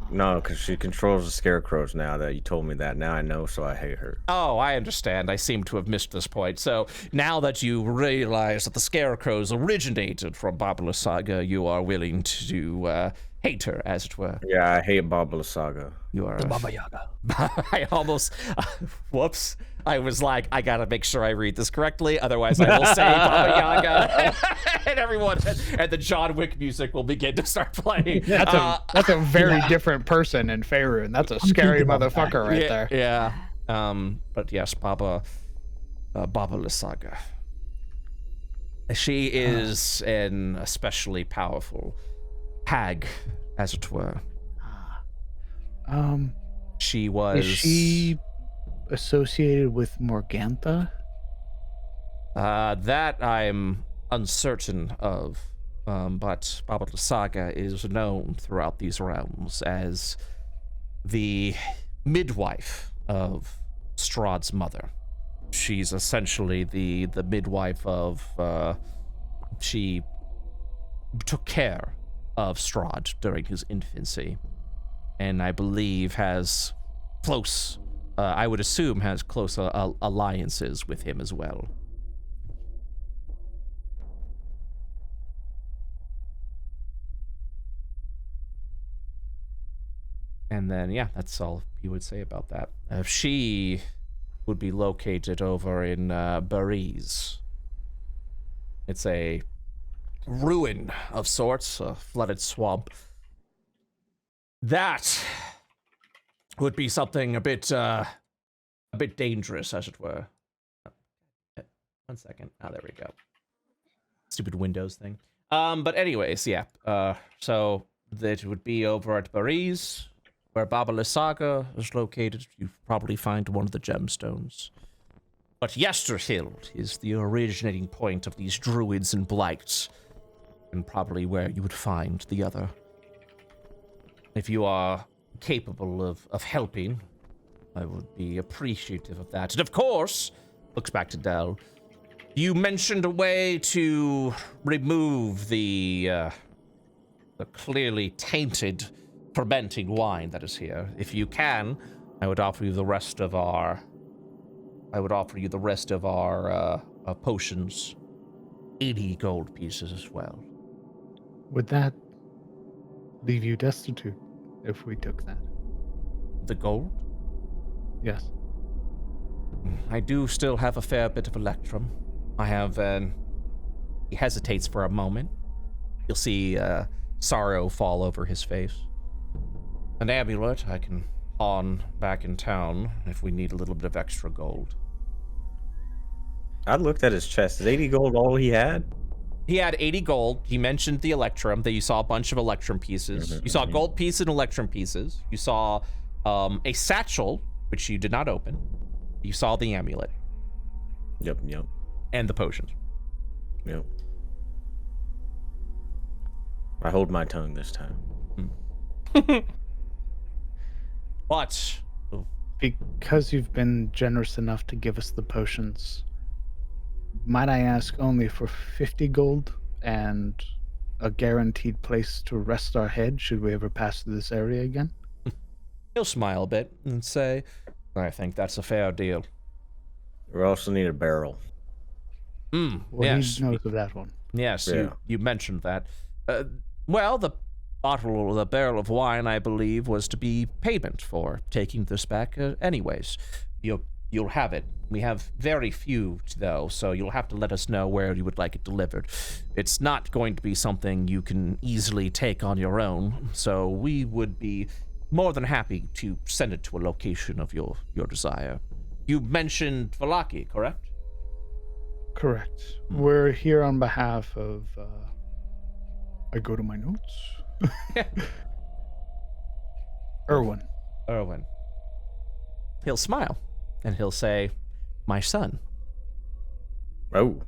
No, because she controls the scarecrows now that you told me that. Now I know, so I hate her. Oh, I understand. I seem to have missed this point. So now that you realize that the scarecrows originated from Baba Lysaga, you are willing to hate her, as it were. Yeah, I hate Baba Lysaga. You are The Baba Yaga. I almost, whoops. I was like, I gotta make sure I read this correctly, otherwise I will say Baba Yaga, and everyone, and the John Wick music will begin to start playing. That's a very different person in Faerun. That's a scary motherfucker right there. Yeah. But yes, Baba Lysaga. She is an especially powerful hag, as it were. She was. Is she associated with Morgantha? That I'm uncertain of. But Baba Lysaga is known throughout these realms as the midwife of Strahd's mother. She's essentially the midwife of. She took care of Strahd during his infancy, and I believe has close. I would assume has close alliances with him as well. And then, yeah, that's all you would say about that. She would be located over in Bariz. It's a ruin of sorts, a flooded swamp. That would be something a bit dangerous, as it were. One second. Oh, there we go. Stupid Windows thing. But anyways, yeah. So that would be over at Paris, where Baba Lysaga is located. You probably find one of the gemstones. But Yesterhill is the originating point of these druids and blights, and probably where you would find the other. If you are capable of helping, I would be appreciative of that. And of course, looks back to Del, you mentioned a way to remove the clearly tainted, fermenting wine that is here. If you can, I would offer you the rest of our potions, 80 gold pieces as well. Would that leave you destitute if we took that? The gold? Yes. I do still have a fair bit of electrum. I have he hesitates for a moment. You'll see sorrow fall over his face. An amulet I can pawn back in town if we need a little bit of extra gold. I looked at his chest. Is 80 gold all he had? He had 80 gold. He mentioned the electrum, that you saw a bunch of electrum pieces. You saw gold pieces and electrum pieces. You saw a satchel, which you did not open. You saw the amulet. Yep. And the potions. Yep. I hold my tongue this time. But because you've been generous enough to give us the potions, might I ask only for 50 gold and a guaranteed place to rest our head should we ever pass through this area again? he'll smile a bit and say, I think that's a fair deal. We also need a barrel. Well, yes. he knows of that one. Yes, Yeah. you mentioned that. Well, the barrel of wine, I believe, was to be payment for taking this back anyways. You'll have it. We have very few, though, so you'll have to let us know where you would like it delivered. It's not going to be something you can easily take on your own, so we would be more than happy to send it to a location of your desire. You mentioned Valaki, correct? Correct. We're here on behalf of, I go to my notes. Erwin. He'll smile, and he'll say, my son. Oh.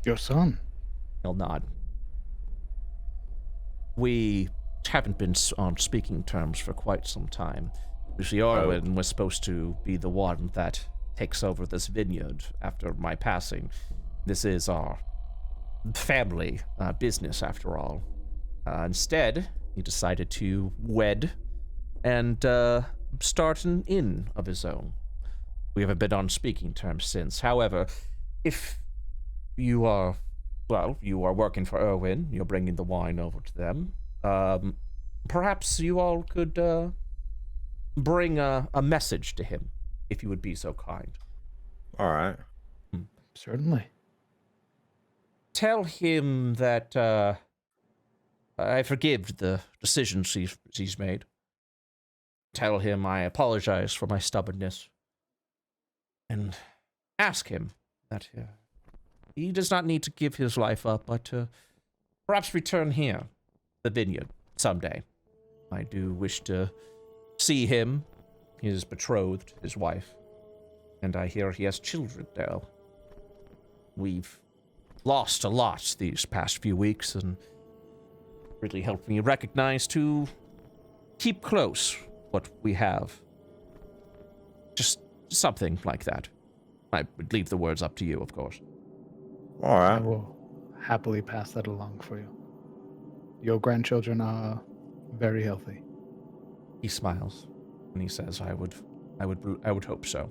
Your son. He'll nod. We haven't been on speaking terms for quite some time. Usually Orwin was supposed to be the one that takes over this vineyard after my passing. This is our family business, after all. Instead, he decided to wed and start an inn of his own. We haven't been on speaking terms since. However, if you are working for Erwin, you're bringing the wine over to them, perhaps you all could bring a message to him, if you would be so kind. All right. Certainly. Tell him that I forgive the decisions he's made. Tell him I apologize for my stubbornness. And ask him that he does not need to give his life up, but perhaps return here, the vineyard, someday. I do wish to see him, his betrothed, his wife, and I hear he has children now. We've lost a lot these past few weeks, and really helped me recognize to keep close what we have. Just something like that. I would leave the words up to you, of course. All I right. will happily pass that along for you. Your grandchildren are very healthy. He smiles, and he says, I would hope so.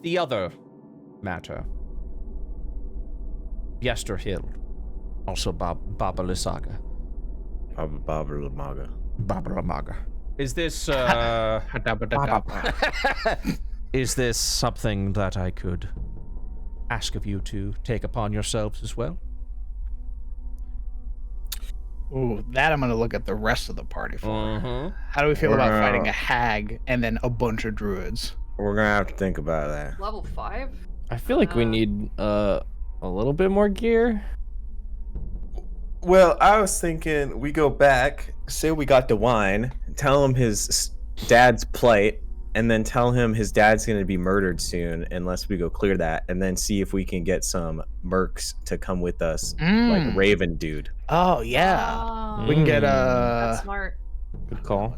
The other matter. Yesterhill, also Baba Lysaga. Baba Lamaga. Is this, is this something that I could ask of you to take upon yourselves as well? Ooh, that I'm gonna look at the rest of the party for. Mm-hmm. How do we feel about fighting a hag and then a bunch of druids? We're gonna have to think about that. Level 5? I feel like we need a little bit more gear. Well, I was thinking we go back, say we got the wine, Tell him his dad's plight, and then tell him his dad's gonna be murdered soon unless we go clear that, and then see if we can get some mercs to come with us, like Raven dude. Oh yeah, Oh, we can get that's smart. Good call.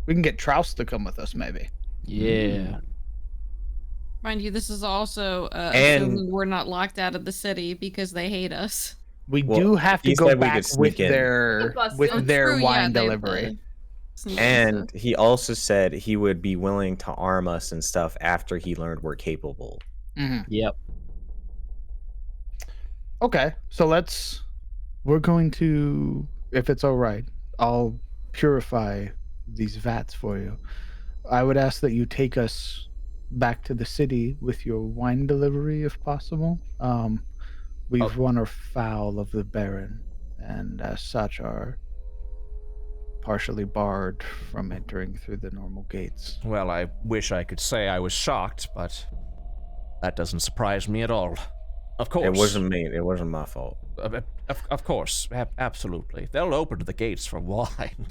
We can get Trouse to come with us, maybe. Yeah. Mind you, this is also And- assuming we're not locked out of the city because they hate us. We Well, do have to he go said we back could sneak with in. their Oh, True, wine they delivery. sneak And stuff. he also said he would be willing to arm us and stuff after he learned we're capable. Mhm. Yep. Okay, so we're going to, if it's all right, I'll purify these vats for you. I would ask that you take us back to the city with your wine delivery if possible. We've run afoul of the Baron, and as such are partially barred from entering through the normal gates. Well, I wish I could say I was shocked, but that doesn't surprise me at all. Of course. It wasn't me. It wasn't my fault. Of course. Absolutely. They'll open the gates for wine.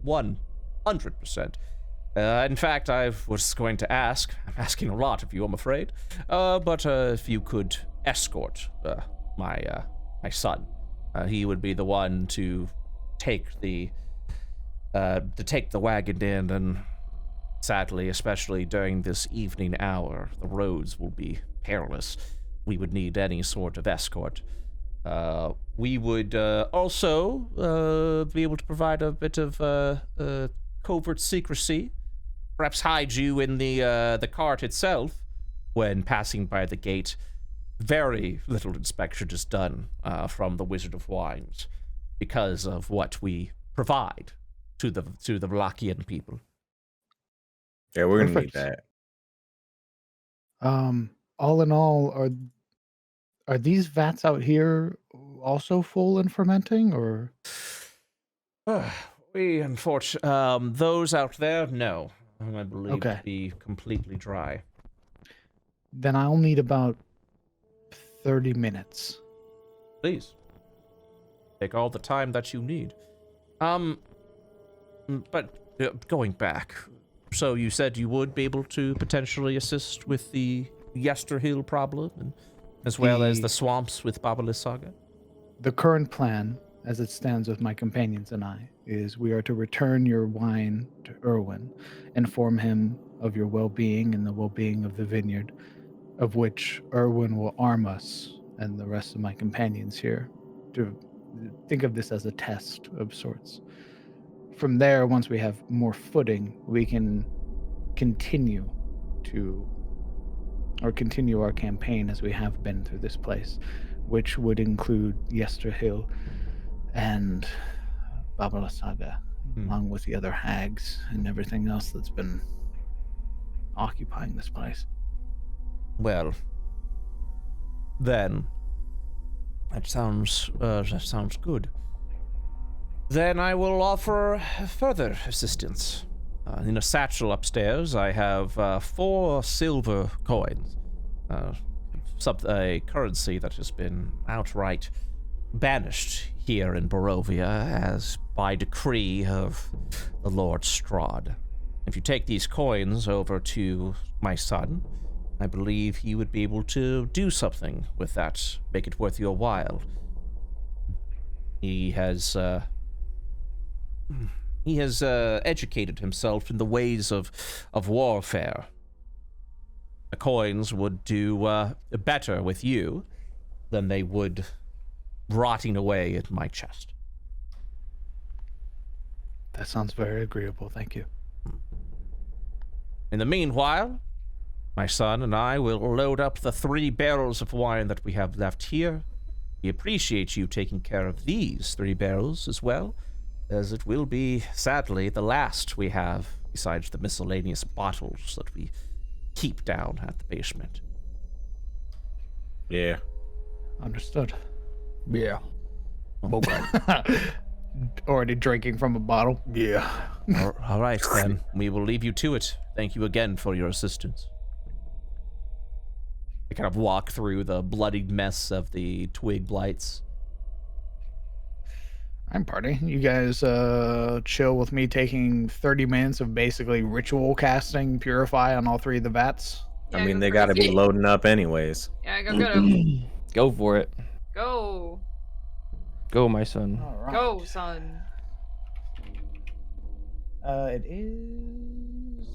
100%. In fact, I was going to ask, I'm asking a lot of you, I'm afraid, but if you could escort my son. He would be the one to take the wagon in, and sadly, especially during this evening hour, the roads will be perilous. We would need any sort of escort. We would also be able to provide a bit of covert secrecy, perhaps hide you in the cart itself when passing by the gate. Very little inspection is done from the Wizard of Wines because of what we provide to the Vlakian people. Yeah, we're gonna need Perfect. that. All in all, are these vats out here also full and fermenting, or? We unfortunately, those out there, no. I believe Okay. to be completely dry. Then I'll need about 30 minutes. Please. Take all the time that you need. But going back, so you said you would be able to potentially assist with the Yesterhill problem, and as well as the swamps with Babalis Saga? The current plan, as it stands with my companions and I, is we are to return your wine to Erwin, inform him of your well-being and the well-being of the vineyard, of which Erwin will arm us and the rest of my companions here to think of this as a test of sorts. From there, once we have more footing, we can continue our campaign as we have been through this place, which would include Yesterhill and Babala Saga, along with the other hags and everything else that's been occupying this place. Well, then, that sounds good. Then I will offer further assistance. In a satchel upstairs, I have 4 silver coins, a currency that has been outright banished here in Barovia as by decree of the Lord Strahd. If you take these coins over to my son, I believe he would be able to do something with that, make it worth your while. He has educated himself in the ways of warfare. The coins would do better with you than they would rotting away in my chest. That sounds very agreeable, thank you. In the meanwhile, my son and I will load up the 3 barrels of wine that we have left here. We appreciate you taking care of these 3 barrels as well, as it will be, sadly, the last we have besides the miscellaneous bottles that we keep down at the basement. Yeah. Understood. Yeah. Already drinking from a bottle. Yeah. All right, then. We will leave you to it. Thank you again for your assistance. I kind of walk through the bloodied mess of the twig blights. I'm party. You guys chill with me taking 30 minutes of basically ritual casting Purify on all 3 of the vats. Yeah, I mean, go they got to be crazy. loading up anyways. Yeah, go get him. Go for it. Go. Go, my son. All right. Go, son. It is...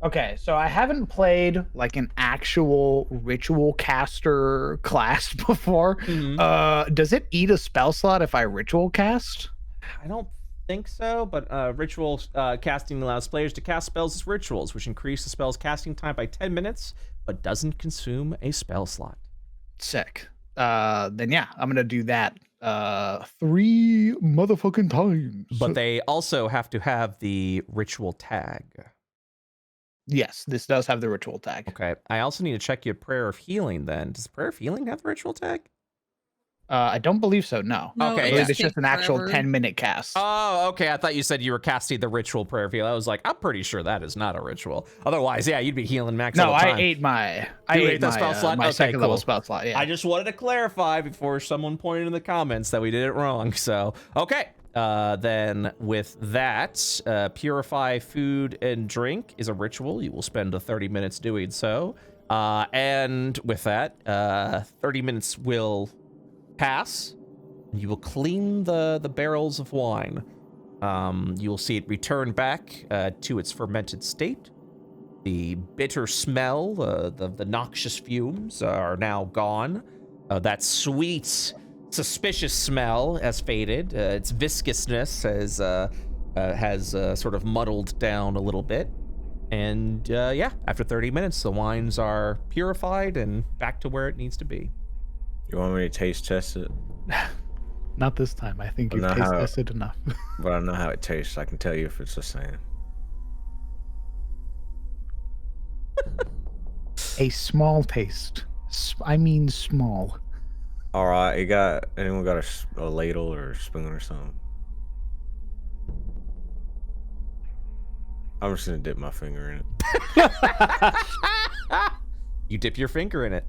Okay, so I haven't played like an actual ritual caster class before. Does it eat a spell slot if I ritual cast? I don't think so, but ritual casting allows players to cast spells as rituals, which increase the spell's casting time by 10 minutes, but doesn't consume a spell slot. Sick. Then yeah, I'm gonna do that 3 motherfucking times. But they also have to have the ritual tag. Yes, this does have the ritual tag. Okay. I also need to check your Prayer of Healing then. Does Prayer of Healing have the ritual tag? I don't believe so. No. No, Okay, I yeah. believe it's just an actual forever. 10-minute cast. Oh, okay. I thought you said you were casting the ritual Prayer of Healing. I was like, I'm pretty sure that is not a ritual. Otherwise, yeah, you'd be healing max all No, the time. I ate my the spell slot? my Okay, second level cool. spell slot. Yeah. I just wanted to clarify before someone pointed in the comments that we did it wrong. So, okay. Then with that, purify food and drink is a ritual. You will spend 30 minutes doing so. And with that, 30 minutes will pass. You will clean the barrels of wine. You will see it return back to its fermented state. The bitter smell, the noxious fumes are now gone. That sweet, suspicious smell has faded. Its viscousness has sort of muddled down a little bit. And yeah, after 30 minutes, the wines are purified and back to where it needs to be. You want me to taste test it? Not this time. I think Well, you've now taste how- tested enough. But I know how it tastes. I can tell you if it's the same. A small taste. I mean small. All right, anyone got a ladle or a spoon or something? I'm just gonna dip my finger in it. You dip your finger in it.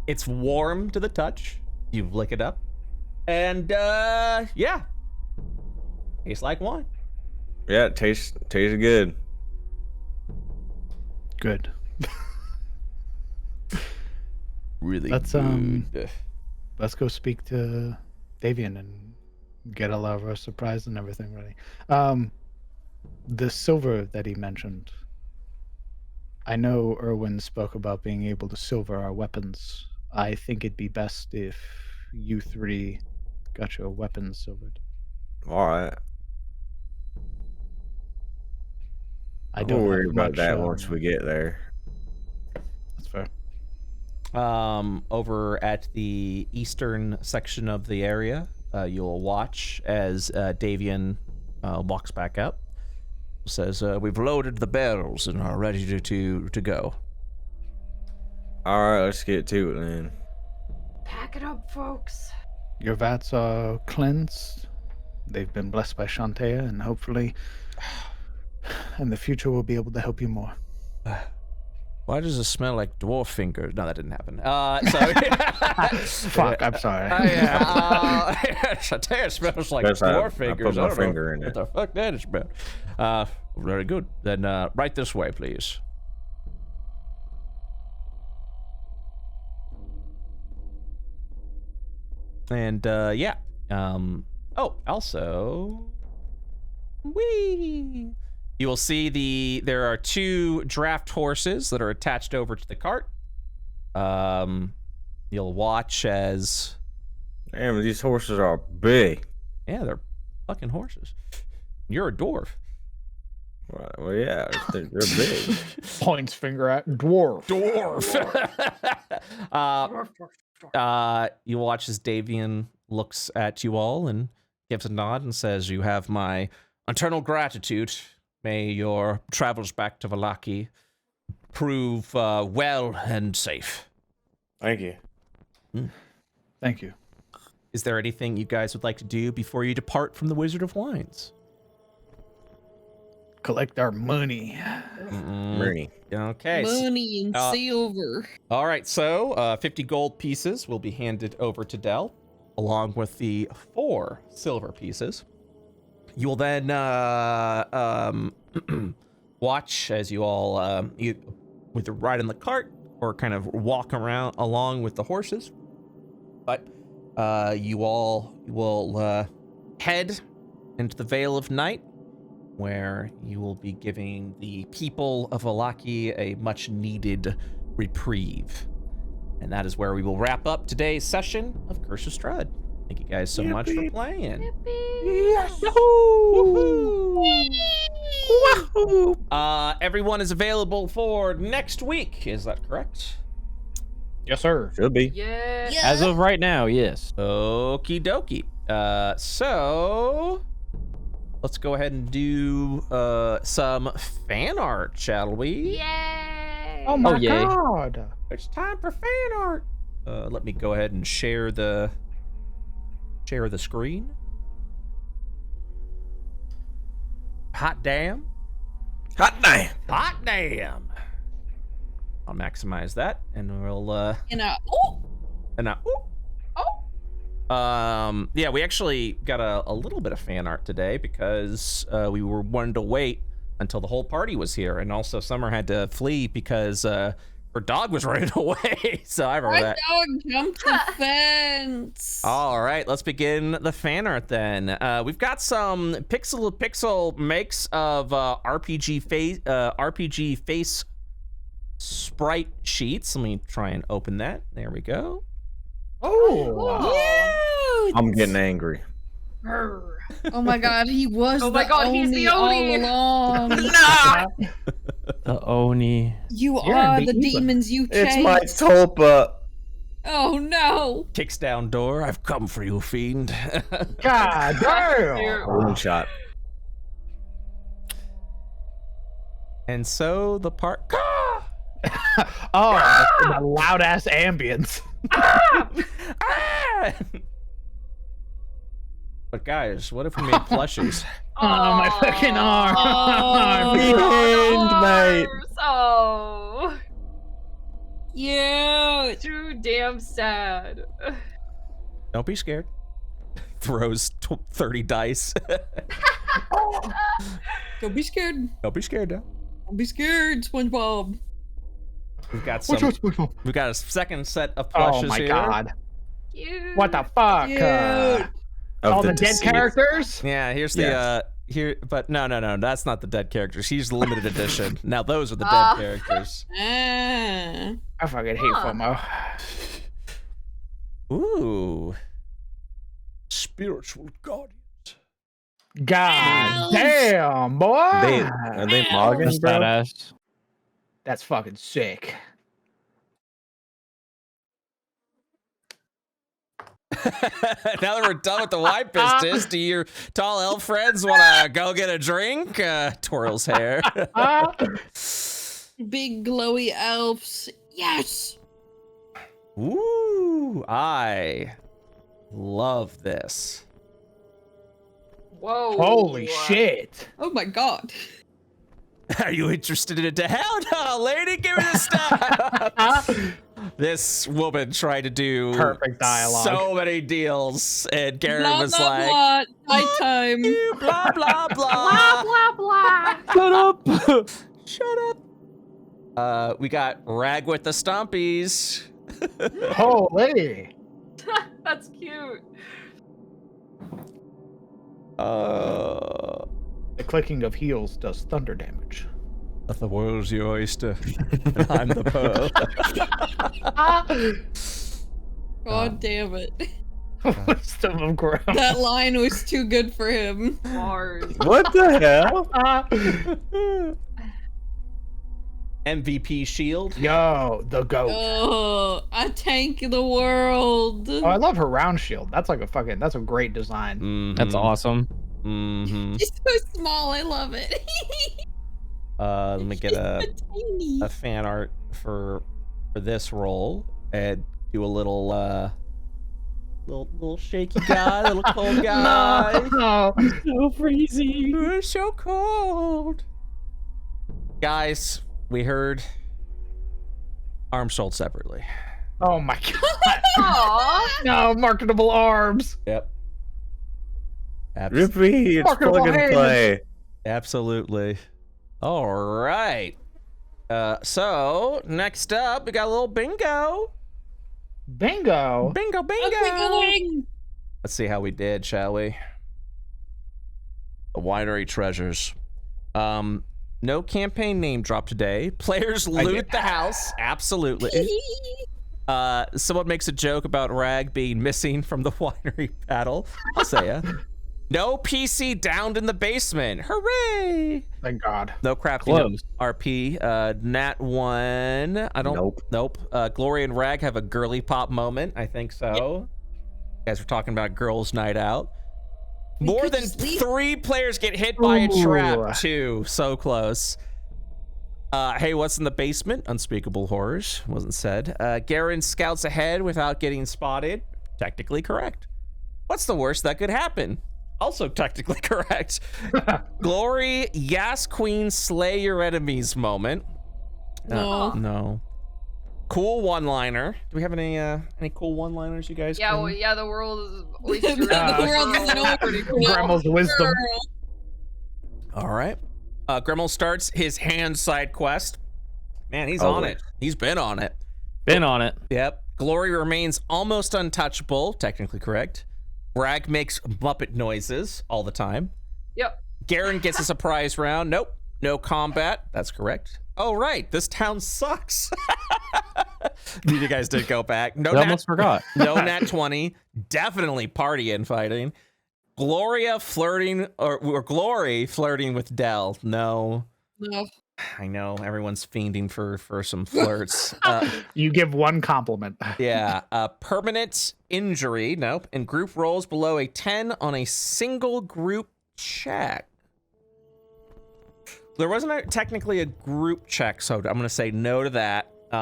It's warm to the touch. You lick it up. And yeah. Tastes like wine. Yeah, it tastes good. Good. Really Let's, good. Let's go speak to Davian and get all of our surprise and everything ready. The silver that he mentioned. I know Erwin spoke about being able to silver our weapons. I think it'd be best if you 3 got your weapons silvered. All right. I Don't don't worry have about much, that once we get there. That's fair. Over at the eastern section of the area, you'll watch as Davian walks back up. Says, we've loaded the barrels and are ready to go. All right, let's get to it then. Pack it up, folks. Your vats are cleansed. They've been blessed by Shantea, and hopefully in the future we'll be able to help you more. Why does it smell like dwarf fingers? No, that didn't happen. Fuck, I'm sorry. Shantea smells like Guess I dwarf fingers. put my I don't know finger in what it. the fuck that is about. Very good. Then right this way, please. And yeah. Oh, also, whee! You will see there are 2 draft horses that are attached over to the cart. You'll watch as, Damn, these horses are big. yeah, they're fucking horses. You're a dwarf. Well, yeah, they're big. Points finger at dwarf. You watch as Davian looks at you all and gives a nod and says, you have my eternal gratitude. May your travels back to Vallaki prove well and safe. Thank you. Thank you. Is there anything you guys would like to do before you depart from the Wizard of Wines? Collect our money. Bernie. Okay. Money and silver. All right, so 50 gold pieces will be handed over to Dell, along with the 4 silver pieces. You will then watch as you all either ride in the cart or kind of walk around along with the horses. But you all will head into the Vale of Night, where you will be giving the people of Alaki a much-needed reprieve. And that is where we will wrap up today's session of Curse of Strahd. Thank you guys so much for playing. Yes. Everyone is available for next week. Is that correct? Yes, sir. Should be. Yeah. As of right now, yes. Okie dokie. So let's go ahead and do some fan art, shall we? Yay. Oh my yay. god. It's time for fan art. Let me go ahead and share the screen. Hot damn. Hot damn. Hot damn. I'll maximize that, and we'll And yeah, we actually got a little bit of fan art today because we were wanting to wait until the whole party was here, and also Summer had to flee because her dog was running away. So I remember my that. dog jumped the fence. All right, let's begin the fan art then. We've got some pixel makes of RPG face sprite sheets. Let me try and open that. There we go. Oh. Cute. I'm getting angry. Brr. Oh my god, he was Oh my god, he's the all Oni. along. The Oni. You You're are in the the Eva. demons you It's chased. my tulpa. Oh no. Kicks down door. I've come for you, fiend. God damn. Here. One shot. And so the part. Oh, that's the loud ass ambience. Ah! But guys, what if we made plushies? Oh, my fucking arm. Mate. Oh, Yeah. too damn sad. Don't be scared. Throws 30 dice. Don't be scared. Don't be scared now. Don't be scared, SpongeBob. We've got Which some. one's which one? We've got a second set of plushes Oh my here. god. Cute. What the fuck? Cute. All the dead deceased. characters? Yeah, here's the Yes. here, but no, that's not the dead characters. Here's the limited edition. Now those are the dead Ah. characters. Ah. I fucking hate FOMO. Ooh. Spiritual guardians. God Elves. damn, boy. Are they Elves. Moggins, That's bro? badass. That's fucking sick. Now that we're done with the wine business, do your tall elf friends want to go get a drink? Twirls hair. Big glowy elves. Yes. Ooh, I love this. Whoa. Holy shit. Oh my god. Are you interested in it? Hell no, lady, give me the stuff. This woman tried to do Perfect dialogue. so many deals, and Garen Blah, was blah, like, blah. Nighttime. blah, blah, Blah blah. blah blah. Shut up. Shut up. We got Rag with the Stompies. Holy. That's cute. The clicking of heels does thunder damage. The world's your oyster, and I'm the pearl. God damn it. Wisdom of ground. That line was too good for him. Mars. What the hell? MVP shield. Yo, the goat. Oh, I tank the world. Oh, I love her round shield. That's like that's a great design. That's awesome. Mm-hmm. She's so small. I love it. Let me get She's so tiny. a fan art for this roll. and do a little shaky guy, little cold guy. No. So freezing. We're so cold. Guys, we heard arms sold separately. Oh my god. Aw. No, marketable arms. Yep. Rippy, it's Marketable plug and hands. play. Absolutely. All right. So next up, we got a little bingo. Bingo. Bingo, bingo. Let's see how we did, shall we? The winery treasures. No campaign name drop today. Players loot the house. Absolutely. Someone makes a joke about Rag being missing from the winery battle. I'll say ya. No PC downed in the basement. Hooray! Thank God. No crap. Close. RP. Nat 1. I don't. Nope. Glory and Rag have a girly pop moment. I think so. You guys were talking about girls' night out. More than 3 players get hit by a trap, too. So close. Hey, what's in the basement? Unspeakable horrors. Wasn't said. Garen scouts ahead without getting spotted. Technically correct. What's the worst that could happen? Also technically correct. Glory, Yas Queen, slay your enemies moment. No. Cool one-liner. Do we have any cool one-liners, you guys? Yeah, can- well, yeah, the world is oyster. The world is an oyster. Grandma's wisdom. All right. Gremmel starts his hand side quest. Man, he's on it. He's been on it. Been on it. Yep. Glory remains almost untouchable. Technically correct. Rag makes Muppet noises all the time. Yep. Garen gets a surprise round. Nope. No combat. That's correct. Oh, right. This town sucks. You guys did go back. No, I almost forgot. No nat 20. Definitely party infighting. Gloria flirting or Glory flirting with Dell. No. No. I know everyone's fiending for some flirts. You give one compliment. Yeah. Permanent injury. Nope. And group rolls below a 10 on a single group check. There wasn't technically a group check, so I'm going to say no to that. A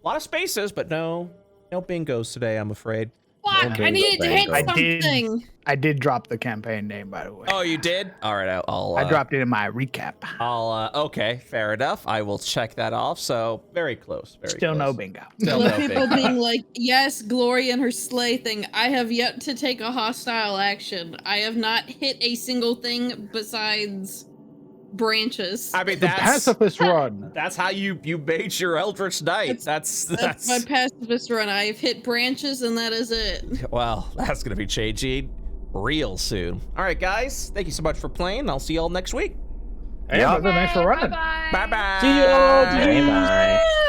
lot of spaces, but no bingos today, I'm afraid. Fuck, I needed to hit something. I did drop the campaign name, by the way. Oh, you did? All right, I dropped it in my recap. Okay, fair enough. I will check that off. So very close. Still no bingo. Still With no people bingo. being like, yes, Glory and her slay thing. I have yet to take a hostile action. I have not hit a single thing besides branches. I mean, The pacifist run. that's how you made your Eldritch Knight. That's my pacifist run. I've hit branches and that is it. well, that's gonna be changing real soon. All right, guys, thank you so much for playing. I'll see y'all next week. Hey, brother, thanks for running. Bye-bye. Bye bye. See you all. Bye bye.